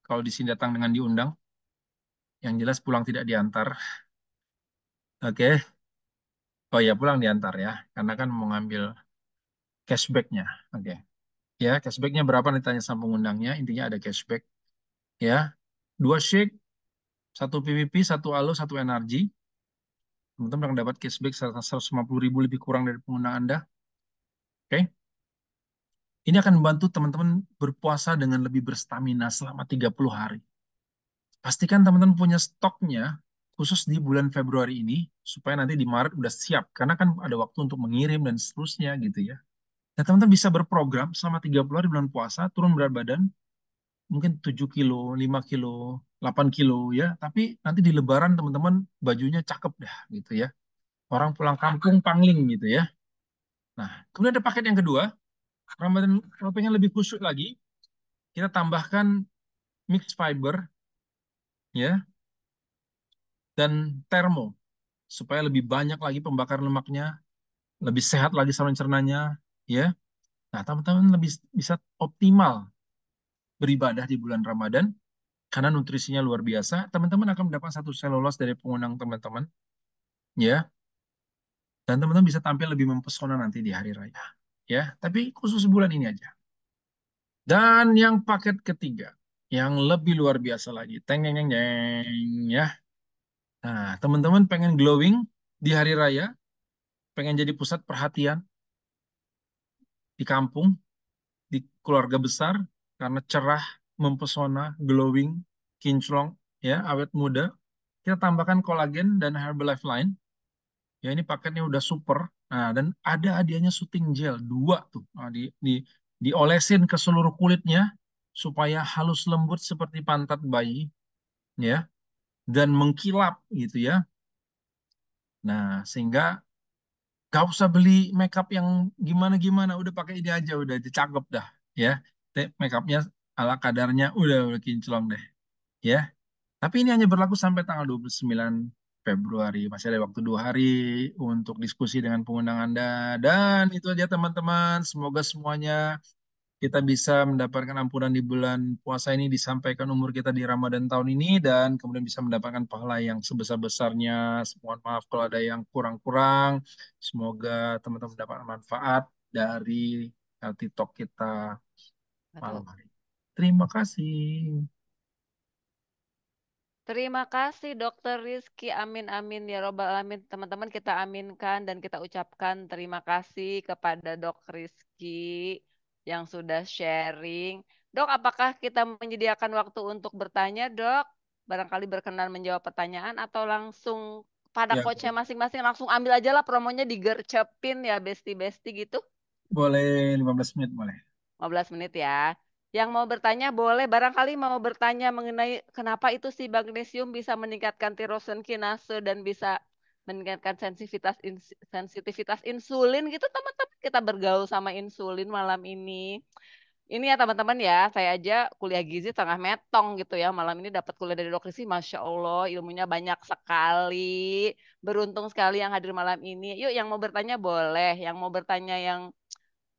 Speaker 1: Kalau di sini datang dengan diundang. Yang jelas pulang tidak diantar. Oke. Oh ya, pulang diantar ya. Karena kan mau ngambil cashbacknya. Oke. Ya, cashbacknya berapa ditanya sama pengundangnya. Intinya ada cashback. Ya. Dua shake, satu PPP, satu alo, satu energi. Teman-teman akan dapat cashback 150.000 lebih kurang dari pengundang Anda. Oke. Ini akan membantu teman-teman berpuasa dengan lebih berstamina selama 30 hari. Pastikan teman-teman punya stoknya khusus di bulan Februari ini supaya nanti di Maret udah siap. Karena kan ada waktu untuk mengirim dan seterusnya gitu ya. Nah, teman-teman bisa berprogram selama 30 hari bulan puasa, turun berat badan, mungkin 7 kilo, 5 kilo, 8 kilo ya. Tapi nanti di Lebaran teman-teman bajunya cakep dah gitu ya. Orang pulang kampung pangling gitu ya. Nah, kemudian ada paket yang kedua. Ramadan kalau pengen lebih khusyuk lagi, kita tambahkan mixed fiber ya dan termo supaya lebih banyak lagi pembakaran lemaknya, lebih sehat lagi saluran cernanya ya. Nah, teman-teman lebih bisa optimal beribadah di bulan Ramadan karena nutrisinya luar biasa. Teman-teman akan mendapat satu selulos dari pengundang teman-teman ya. Dan teman-teman bisa tampil lebih mempesona nanti di hari raya. Ya, tapi khusus bulan ini aja. Dan yang paket ketiga, yang lebih luar biasa lagi. Teng, teng, teng, teng, ya. Nah, teman-teman pengen glowing di hari raya, pengen jadi pusat perhatian di kampung, di keluarga besar, karena cerah, mempesona, glowing, kinclong, ya, awet muda. Kita tambahkan kolagen dan Herbalife Line. Ya, ini paketnya udah super. Nah, dan ada hadiahnya syuting gel dua tuh. Nah, diolesin ke seluruh kulitnya supaya halus lembut seperti pantat bayi, ya, dan mengkilap gitu ya. Nah, sehingga gak usah beli makeup yang gimana-gimana, udah pakai ini aja, udah cakep dah, ya. Makeupnya ala kadarnya udah kinclong deh, ya. Tapi ini hanya berlaku sampai tanggal 29 Februari. Masih ada waktu 2 hari untuk diskusi dengan pengundang Anda. Dan itu aja teman-teman. Semoga semuanya kita bisa mendapatkan ampunan di bulan puasa ini, disampaikan umur kita di Ramadan tahun ini, dan kemudian bisa mendapatkan pahala yang sebesar-besarnya. Mohon maaf kalau ada yang kurang-kurang. Semoga teman-teman mendapat manfaat dari Healthy Talk kita
Speaker 2: Betul.
Speaker 1: malam hari. Terima kasih.
Speaker 2: Terima kasih Dokter Rizky. Amin amin ya robbal alamin. Teman-teman kita aminkan dan kita ucapkan terima kasih kepada Dok Rizky yang sudah sharing. Dok, apakah kita menyediakan waktu untuk bertanya, Dok? Barangkali berkenan menjawab pertanyaan atau langsung pada
Speaker 1: Ya,
Speaker 2: coachnya masing-masing langsung ambil aja lah promonya digercepin ya besti-besti gitu.
Speaker 1: boleh 15 menit boleh.
Speaker 2: 15 menit ya. Yang mau bertanya boleh, barangkali mau bertanya mengenai kenapa itu si magnesium bisa meningkatkan tirosin kinase dan bisa meningkatkan sensitivitas insulin gitu teman-teman. Kita bergaul sama insulin malam ini. Ini ya teman-teman ya, saya aja kuliah gizi tengah metong gitu ya. Malam ini dapat kuliah dari dokter sih, Masya Allah ilmunya banyak sekali. Beruntung sekali yang hadir malam ini. Yuk yang mau bertanya boleh, yang mau bertanya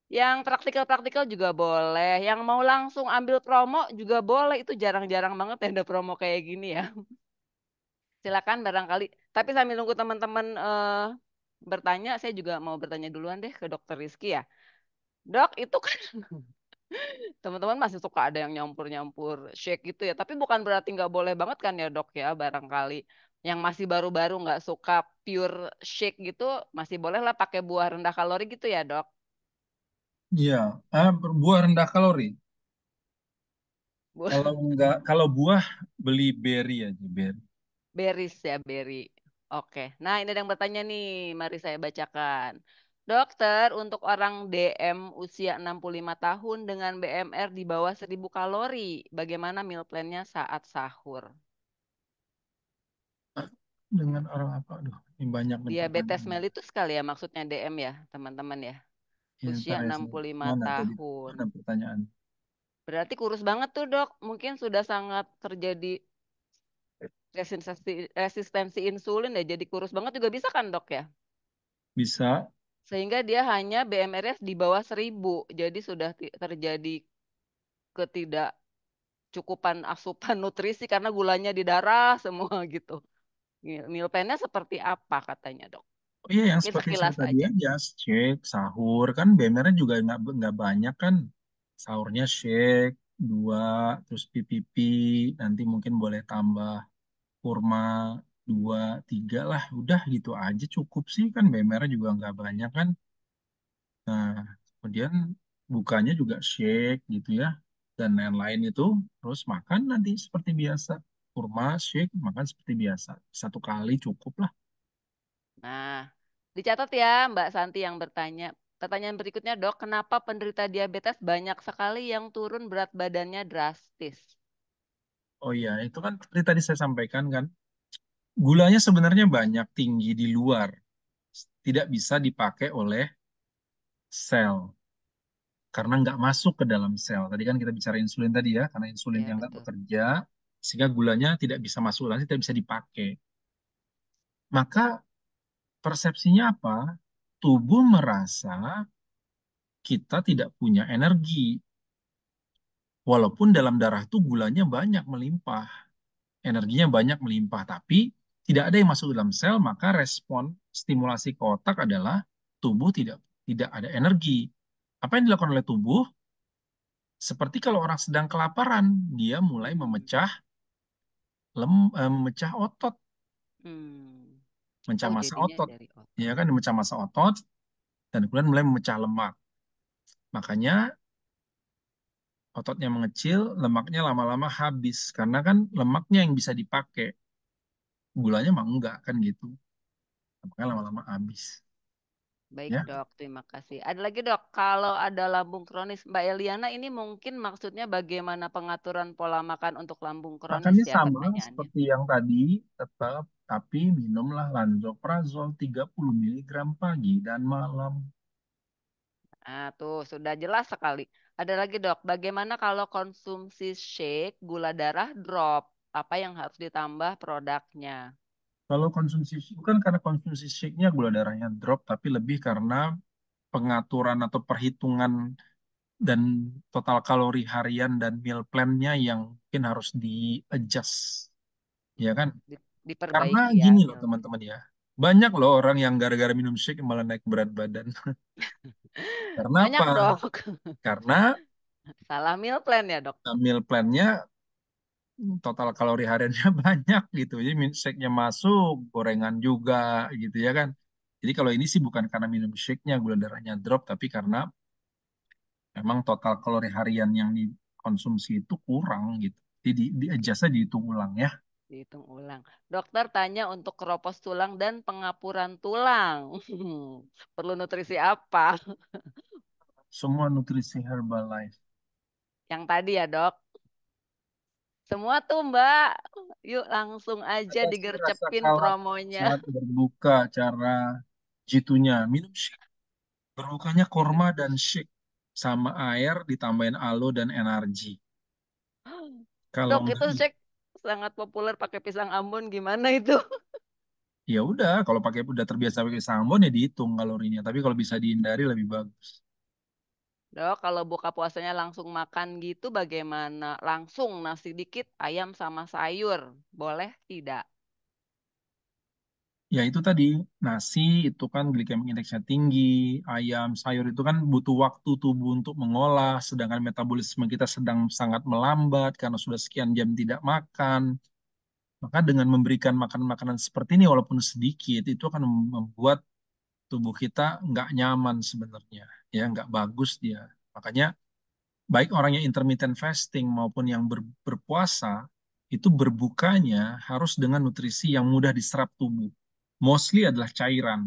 Speaker 2: yang praktikal-praktikal juga boleh. Yang mau langsung ambil promo juga boleh. Itu jarang-jarang banget ya ada promo kayak gini ya. Silakan barangkali. Tapi sambil nunggu teman-teman bertanya, saya juga mau bertanya duluan deh ke Dokter Rizky ya. Dok, itu kan teman-teman masih suka ada yang nyampur-nyampur shake gitu ya. Tapi bukan berarti nggak boleh banget kan ya dok ya barangkali. Yang masih baru-baru nggak suka pure shake gitu, masih boleh lah pakai buah rendah kalori gitu ya dok.
Speaker 1: Iya, buah rendah kalori. Kalau enggak, kalau buah beli berry aja, berry.
Speaker 2: Beris ya, Beri. Oke. Nah, ini ada yang bertanya nih. Mari saya bacakan. Dokter, untuk orang DM usia 65 tahun dengan BMR di bawah 1000 kalori, bagaimana meal plan-nya saat sahur?
Speaker 1: Dengan orang apa? Aduh, ini banyak nih
Speaker 2: Diabetes
Speaker 1: pertanyaan.
Speaker 2: mellitus kali ya maksudnya DM ya, teman-teman ya.
Speaker 1: Ya,
Speaker 2: Usia
Speaker 1: ntar ya,
Speaker 2: 65
Speaker 1: mana tadi?
Speaker 2: tahun.
Speaker 1: Mana pertanyaan?
Speaker 2: Berarti kurus banget tuh, Dok. Mungkin sudah sangat terjadi resistensi insulin ya. Jadi kurus banget juga bisa kan, Dok ya?
Speaker 1: Bisa.
Speaker 2: Sehingga dia hanya BMR-nya di bawah 1000. Jadi sudah terjadi ketidakcukupan asupan nutrisi karena gulanya di darah semua gitu. Meal plan-nya seperti apa katanya, Dok?
Speaker 1: Oh iya, yang
Speaker 2: Mungkin
Speaker 1: seperti saya
Speaker 2: sekilas
Speaker 1: tadi
Speaker 2: aja.
Speaker 1: aja, shake, sahur, kan BMR-nya juga nggak banyak kan. Sahurnya shake, dua, terus pipi, nanti mungkin boleh tambah kurma, dua, tiga lah. Udah gitu aja cukup sih kan, BMR-nya juga nggak banyak kan. Nah, kemudian bukanya juga shake gitu ya. Dan lain-lain itu, terus makan nanti seperti biasa. Kurma, shake, makan seperti biasa. Satu kali cukup lah.
Speaker 2: Nah, dicatat ya Mbak Santi yang bertanya. Pertanyaan berikutnya, Dok, kenapa penderita diabetes banyak sekali yang turun berat badannya drastis?
Speaker 1: Oh iya, itu kan seperti tadi saya sampaikan kan, gulanya sebenarnya banyak tinggi di luar, tidak bisa dipakai oleh sel karena nggak masuk ke dalam sel. Tadi kan kita bicara insulin tadi ya, karena insulin
Speaker 2: Ya,
Speaker 1: yang nggak
Speaker 2: betul.
Speaker 1: bekerja, sehingga gulanya tidak bisa masuk lagi, tidak bisa dipakai. Maka persepsinya apa? Tubuh merasa kita tidak punya energi, walaupun dalam darah tuh gulanya banyak melimpah, energinya banyak melimpah, tapi tidak ada yang masuk dalam sel, maka respon stimulasi ke otak adalah tubuh tidak ada energi. Apa yang dilakukan oleh tubuh? Seperti kalau orang sedang kelaparan, dia mulai
Speaker 2: Hmm.
Speaker 1: memecah otot,
Speaker 2: Hmm.
Speaker 1: memecah
Speaker 2: Oh,
Speaker 1: massa
Speaker 2: jadinya
Speaker 1: otot,
Speaker 2: dari
Speaker 1: ya
Speaker 2: otot.
Speaker 1: kan, memecah massa otot, dan kemudian mulai memecah lemak. Makanya ototnya mengecil, lemaknya lama-lama habis karena kan lemaknya yang bisa dipakai, gulanya mah enggak kan gitu. Makanya lama-lama habis.
Speaker 2: Baik,
Speaker 1: Ya,
Speaker 2: Dok. Terima kasih. Ada lagi, Dok. Kalau ada lambung kronis, Mbak Eliana ini mungkin maksudnya bagaimana pengaturan pola makan untuk lambung kronis
Speaker 1: makannya
Speaker 2: ya
Speaker 1: sama
Speaker 2: pertanyaannya.
Speaker 1: seperti yang tadi, tetap, tapi minumlah lansoprazol 30 miligram pagi dan malam.
Speaker 2: Nah, tuh sudah jelas sekali. Ada lagi, Dok. Bagaimana kalau konsumsi shake, gula darah drop? Apa yang harus ditambah produknya?
Speaker 1: Kalau konsumsi, bukan karena konsumsi shake-nya gula darahnya drop, tapi lebih karena pengaturan atau perhitungan dan total kalori harian dan meal plan-nya yang mungkin harus di-adjust. Ya kan? Karena
Speaker 2: Diperbaiki ya,
Speaker 1: gini loh
Speaker 2: meal plan.
Speaker 1: teman-teman ya. Banyak loh orang yang gara-gara minum shake malah naik berat badan. Karena
Speaker 2: Banyak,
Speaker 1: apa?
Speaker 2: Dok.
Speaker 1: Karena
Speaker 2: Salah meal plan ya, Dok.
Speaker 1: meal plan-nya total kalori hariannya banyak gitu. Jadi shake-nya masuk, gorengan juga gitu ya kan. Jadi kalau ini sih bukan karena minum shake-nya gula darahnya drop, tapi karena memang total kalori harian yang dikonsumsi itu kurang gitu. Jadi di adjust-nya dihitung ulang ya.
Speaker 2: Dihitung ulang. Dokter tanya untuk keropos tulang dan pengapuran tulang. Perlu nutrisi apa?
Speaker 1: Semua nutrisi Herbalife.
Speaker 2: Yang tadi ya, Dok. Semua tuh, Mbak. Yuk langsung aja
Speaker 1: Atasi rasa
Speaker 2: digercepin
Speaker 1: kalap
Speaker 2: promonya.
Speaker 1: saat berbuka, cara jitunya. Minum shake. Berbukanya
Speaker 2: Minum.
Speaker 1: korma dan shake. Sama air ditambahin aloe dan energi. Kalau
Speaker 2: Dok,
Speaker 1: nggak,
Speaker 2: itu shake sangat populer pakai pisang Ambon. Gimana itu?
Speaker 1: ya udah. Kalau udah terbiasa pakai salmon ya dihitung kalorinya. Tapi kalau bisa dihindari lebih bagus.
Speaker 2: Dok, kalau buka puasanya langsung makan gitu bagaimana? Langsung nasi dikit, ayam sama sayur. Boleh tidak?
Speaker 1: Ya itu tadi, nasi itu kan glycemic index-nya tinggi, ayam, sayur itu kan butuh waktu tubuh untuk mengolah, sedangkan metabolisme kita sedang sangat melambat karena sudah sekian jam tidak makan. Maka dengan memberikan makanan-makanan seperti ini walaupun sedikit, itu akan membuat tubuh kita nggak nyaman sebenarnya. Ya, nggak bagus dia. Makanya baik orang yang intermittent fasting maupun yang berpuasa, itu berbukanya harus dengan nutrisi yang mudah diserap tubuh. Mostly adalah cairan.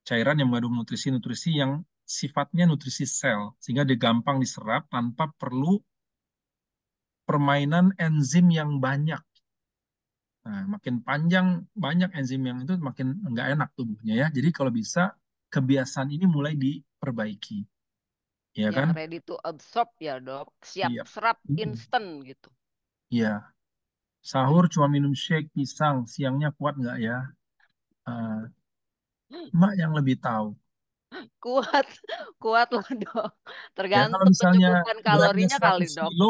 Speaker 1: Cairan yang mengandung nutrisi-nutrisi yang sifatnya nutrisi sel, sehingga dia gampang diserap tanpa perlu permainan enzim yang banyak. Nah, makin panjang banyak enzim yang itu makin nggak enak tubuhnya ya. Jadi kalau bisa kebiasaan ini mulai diperbaiki, ya
Speaker 2: Yang
Speaker 1: kan?
Speaker 2: ready to absorb ya dok, siap
Speaker 1: Iya.
Speaker 2: serap
Speaker 1: Mm-mm.
Speaker 2: instan gitu.
Speaker 1: Iya. Sahur cuma minum shake pisang, siangnya kuat nggak ya? Eh, Mak yang lebih tahu.
Speaker 2: Kuat, kuat lah dok.
Speaker 1: Ya kalau
Speaker 2: Tergantung
Speaker 1: misalnya
Speaker 2: kecukupan
Speaker 1: beratnya
Speaker 2: kalorinya kali
Speaker 1: 100
Speaker 2: dok.
Speaker 1: kilo,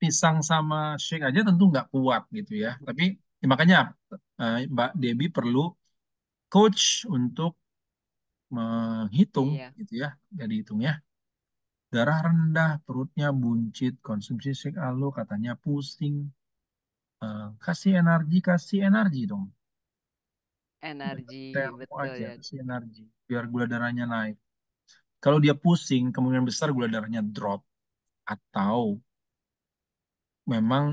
Speaker 1: pisang sama shake aja tentu nggak kuat gitu ya. Tapi ya makanya Mbak Debbie perlu coach untuk menghitung
Speaker 2: Iya,
Speaker 1: gitu ya. Jadi hitung ya. Darah rendah, perutnya buncit, konsumsi shake alo, katanya pusing. Kasih energi dong.
Speaker 2: energi
Speaker 1: Termo
Speaker 2: betul
Speaker 1: aja,
Speaker 2: ya.
Speaker 1: kasih energi. Biar gula darahnya naik. Kalau dia pusing, kemungkinan besar gula darahnya drop. Atau memang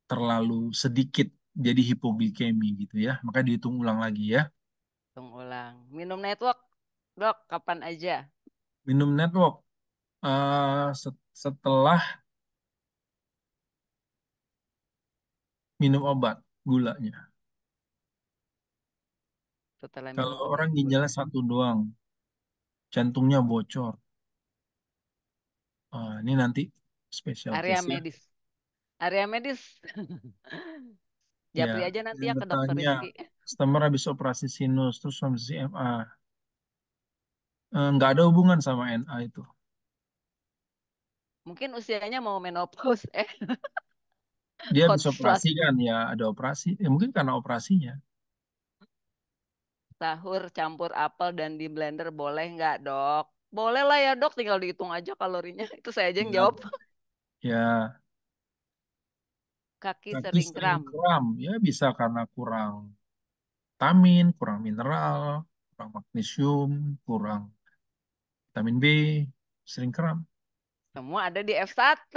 Speaker 1: terlalu sedikit jadi hipoglikemi gitu ya. Maka dihitung ulang lagi ya.
Speaker 2: Hitung ulang. Minum network dok, kapan aja?
Speaker 1: Minum network setelah minum obat gulanya.
Speaker 2: Setelah
Speaker 1: Kalau
Speaker 2: minum
Speaker 1: orang
Speaker 2: obat gula.
Speaker 1: ginjalnya satu doang, jantungnya bocor. Ini nanti special
Speaker 2: Area
Speaker 1: case ya.
Speaker 2: medis. Area medis.
Speaker 1: Ya,
Speaker 2: Japri aja
Speaker 1: ada
Speaker 2: nanti
Speaker 1: yang
Speaker 2: ya ke dokter
Speaker 1: bertanya,
Speaker 2: Rizky.
Speaker 1: customer habis operasi sinus, terus habis CMA. Nggak ada hubungan sama NA itu.
Speaker 2: Mungkin usianya mau menopause.
Speaker 1: Dia
Speaker 2: Hot
Speaker 1: habis operasi
Speaker 2: flush.
Speaker 1: kan, ya ada operasi. Ya, mungkin karena operasinya.
Speaker 2: Sahur campur apel dan di blender boleh nggak dok? Boleh lah ya dok, tinggal dihitung aja kalorinya. Itu saya aja yang
Speaker 1: Ya,
Speaker 2: jawab.
Speaker 1: ya
Speaker 2: Kaki
Speaker 1: kaki
Speaker 2: sering
Speaker 1: sering
Speaker 2: kram.
Speaker 1: kram. Ya bisa karena kurang vitamin, kurang mineral, kurang magnesium, kurang vitamin B, sering kram.
Speaker 2: Semua ada di F1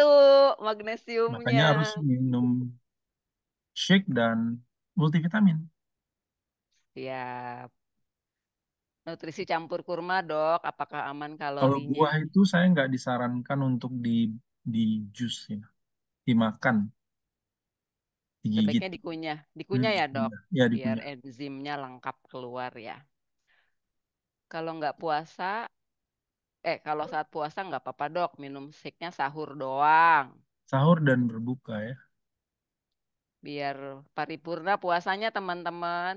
Speaker 1: Makanya
Speaker 2: magnesiumnya.
Speaker 1: harus minum shake dan multivitamin.
Speaker 2: Ya, nutrisi campur kurma dok, apakah aman
Speaker 1: Kalau
Speaker 2: kalorinya?
Speaker 1: buah itu saya nggak disarankan untuk di jus ya, dimakan, digigit.
Speaker 2: Sebaiknya dikunyah. Dikunyah ya dok,
Speaker 1: Dikunyah. Ya
Speaker 2: biar
Speaker 1: dikunyah.
Speaker 2: enzimnya lengkap keluar ya. Kalau nggak puasa, kalau saat puasa nggak apa-apa dok, minum shake-nya sahur doang.
Speaker 1: Sahur dan berbuka ya.
Speaker 2: Biar paripurna puasanya teman-teman.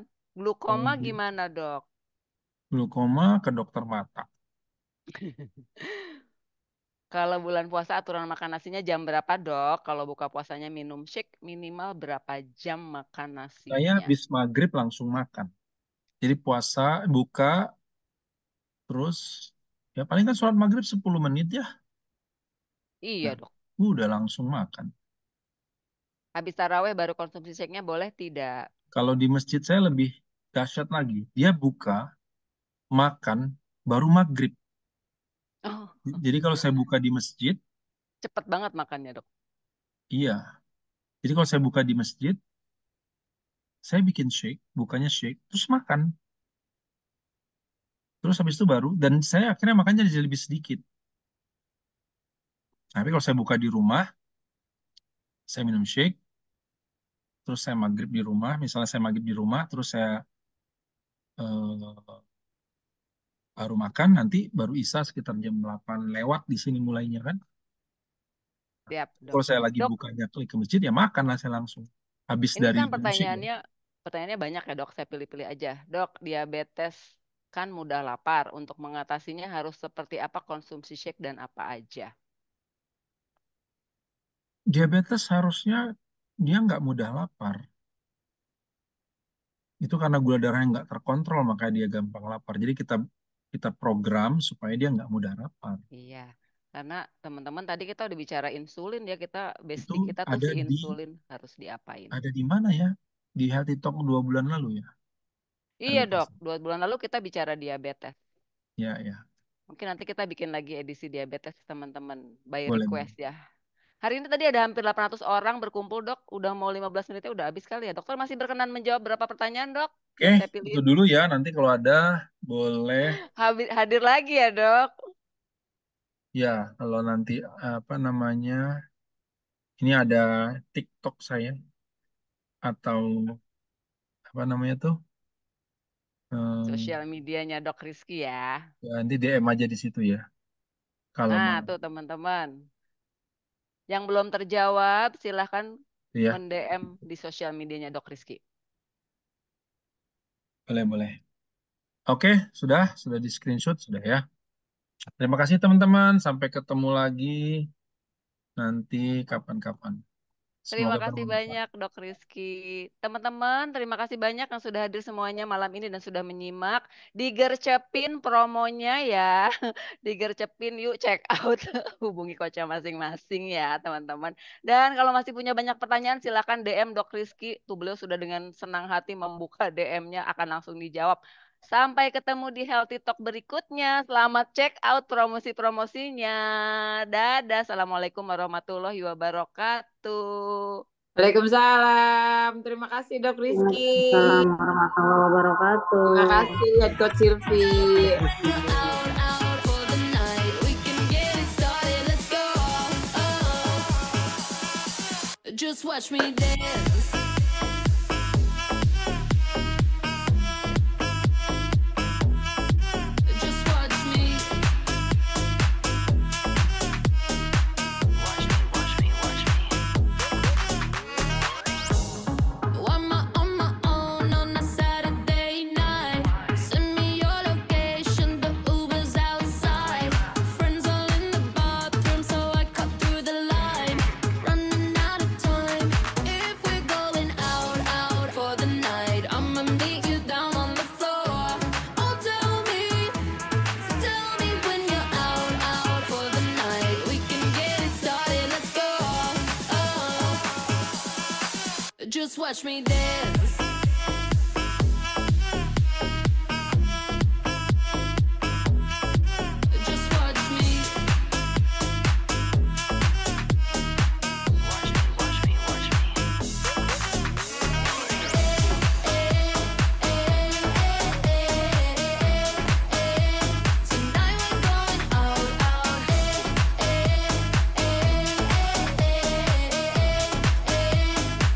Speaker 1: Kalau
Speaker 2: Glukoma gimana dok?
Speaker 1: glukoma ke dokter mata.
Speaker 2: Kalau bulan puasa aturan makan nasinya jam berapa dok? Kalau buka puasanya minum shake minimal berapa jam makan
Speaker 1: Saya
Speaker 2: nasinya?
Speaker 1: habis maghrib langsung makan. Jadi puasa, buka, terus ya paling kan sholat maghrib 10 menit ya.
Speaker 2: Iya
Speaker 1: Nah,
Speaker 2: dok.
Speaker 1: udah langsung makan.
Speaker 2: Habis taraweh baru konsumsi shake-nya boleh tidak?
Speaker 1: Kalau di masjid saya lebih dahsyat lagi. Dia buka, makan, baru maghrib.
Speaker 2: Oh,
Speaker 1: Jadi kalau saya buka di masjid,
Speaker 2: cepet banget makannya dok.
Speaker 1: iya. Jadi kalau saya buka di masjid, saya bikin shake, bukanya shake, terus makan. Terus habis itu baru, dan saya akhirnya makannya jadi lebih sedikit. Tapi kalau saya buka di rumah, saya minum shake, terus saya maghrib di rumah. Misalnya saya maghrib di rumah, terus saya eh, baru makan, nanti baru Isya sekitar jam 8 lewat di sini mulainya kan.
Speaker 2: Siap dok.
Speaker 1: Kalau saya lagi
Speaker 2: Dok,
Speaker 1: bukanya klik ke masjid, ya makan lah saya langsung. Habis
Speaker 2: ini
Speaker 1: dari
Speaker 2: kan
Speaker 1: minum shake ya.
Speaker 2: pertanyaannya banyak ya dok. Saya pilih-pilih aja. Dok, diabetes kan mudah lapar. Untuk mengatasinya harus seperti apa konsumsi shake dan apa aja?
Speaker 1: Diabetes harusnya dia nggak mudah lapar. Itu karena gula darahnya nggak terkontrol, maka dia gampang lapar. Jadi kita kita program supaya dia nggak mudah lapar.
Speaker 2: Iya, karena teman-teman tadi kita udah bicara insulin ya, kita
Speaker 1: Itu
Speaker 2: basic kita tuh
Speaker 1: ada
Speaker 2: si
Speaker 1: di
Speaker 2: insulin harus diapain.
Speaker 1: ada di mana ya? Di Healthy Talk 2 bulan lalu ya.
Speaker 2: Iya
Speaker 1: Kalau
Speaker 2: dok,
Speaker 1: kasih.
Speaker 2: 2 bulan lalu kita bicara diabetes.
Speaker 1: Ya ya,
Speaker 2: Mungkin nanti kita bikin lagi edisi diabetes teman-teman by
Speaker 1: boleh boleh.
Speaker 2: request ya. Hari ini tadi ada hampir 800 orang berkumpul dok, udah mau 15 menitnya udah habis kali ya. Dokter masih berkenan menjawab berapa pertanyaan dok?
Speaker 1: Oke,
Speaker 2: Biar saya
Speaker 1: itu
Speaker 2: pilihin.
Speaker 1: dulu ya. Nanti kalau ada boleh
Speaker 2: Hadir lagi ya dok.
Speaker 1: ya. Kalau nanti apa namanya? Ini ada TikTok saya atau apa namanya tuh?
Speaker 2: Sosial medianya Dok Rizky ya.
Speaker 1: Ya, nanti DM aja di situ ya. Kalau
Speaker 2: Nah,
Speaker 1: mau.
Speaker 2: tuh teman-teman. Yang belum terjawab, silahkan
Speaker 1: Iya,
Speaker 2: men-DM di sosial medianya Dok Rizky.
Speaker 1: boleh, boleh. Oke, sudah di screenshot, sudah ya. Terima kasih teman-teman. Sampai ketemu lagi nanti kapan-kapan.
Speaker 2: Terima
Speaker 1: Semoga
Speaker 2: kasih
Speaker 1: bermanfaat.
Speaker 2: banyak Dok Rizky. Teman-teman, terima kasih banyak yang sudah hadir semuanya malam ini dan sudah menyimak. Digercepin promonya ya. Digercepin yuk check out. Hubungi coachnya masing-masing ya teman-teman. Dan kalau masih punya banyak pertanyaan silakan DM Dok Rizky. Tuh beliau sudah dengan senang hati membuka DM-nya akan langsung dijawab. Sampai ketemu di Healthy Talk berikutnya. Selamat check out promosi-promosinya. Dadah. Assalamualaikum warahmatullahi wabarakatuh.
Speaker 4: Waalaikumsalam. Terima kasih Dok Rizky.
Speaker 5: Waalaikumsalam warahmatullahi wabarakatuh.
Speaker 4: Terima kasih Head Coach Silvi.
Speaker 6: Out for the night. We can get it started. Let's go. Just watch me dance. Just watch me. On my own on a Saturday night. Send me your location, the Uber's outside. Friends all in the bathroom, so I cut through the line. Running out of time. If we're going out for the night, I'ma meet you down on the floor. Oh, tell me when you're out for the night. We can get it started, let's go. Just watch me dance. Just watch me. Tonight we're going out.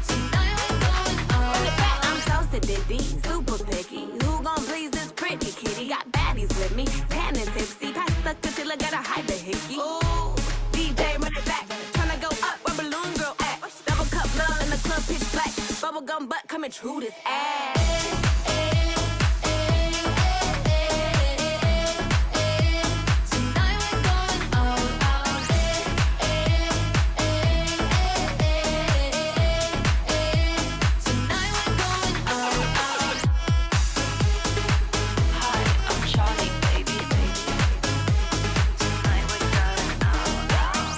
Speaker 6: Tonight we're going out.
Speaker 7: I'm so addicted, super picky. Who gon' please this pretty kitty? Got baddies with me, tan and tipsy. Pass the concealer, gotta hide the hickey. Ooh, DJ run it back, tryna go up where balloon girl at. Double cup love in the club, pitch black. Bubblegum butt coming true this ass.
Speaker 6: Tonight we're going out. Tonight we're going out. Hi, I'm Charlie, baby. Tonight we're going out.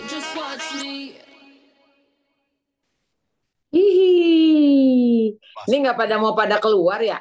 Speaker 6: Just watch me.
Speaker 4: Hihi. Ini nggak pada mau pada keluar ya?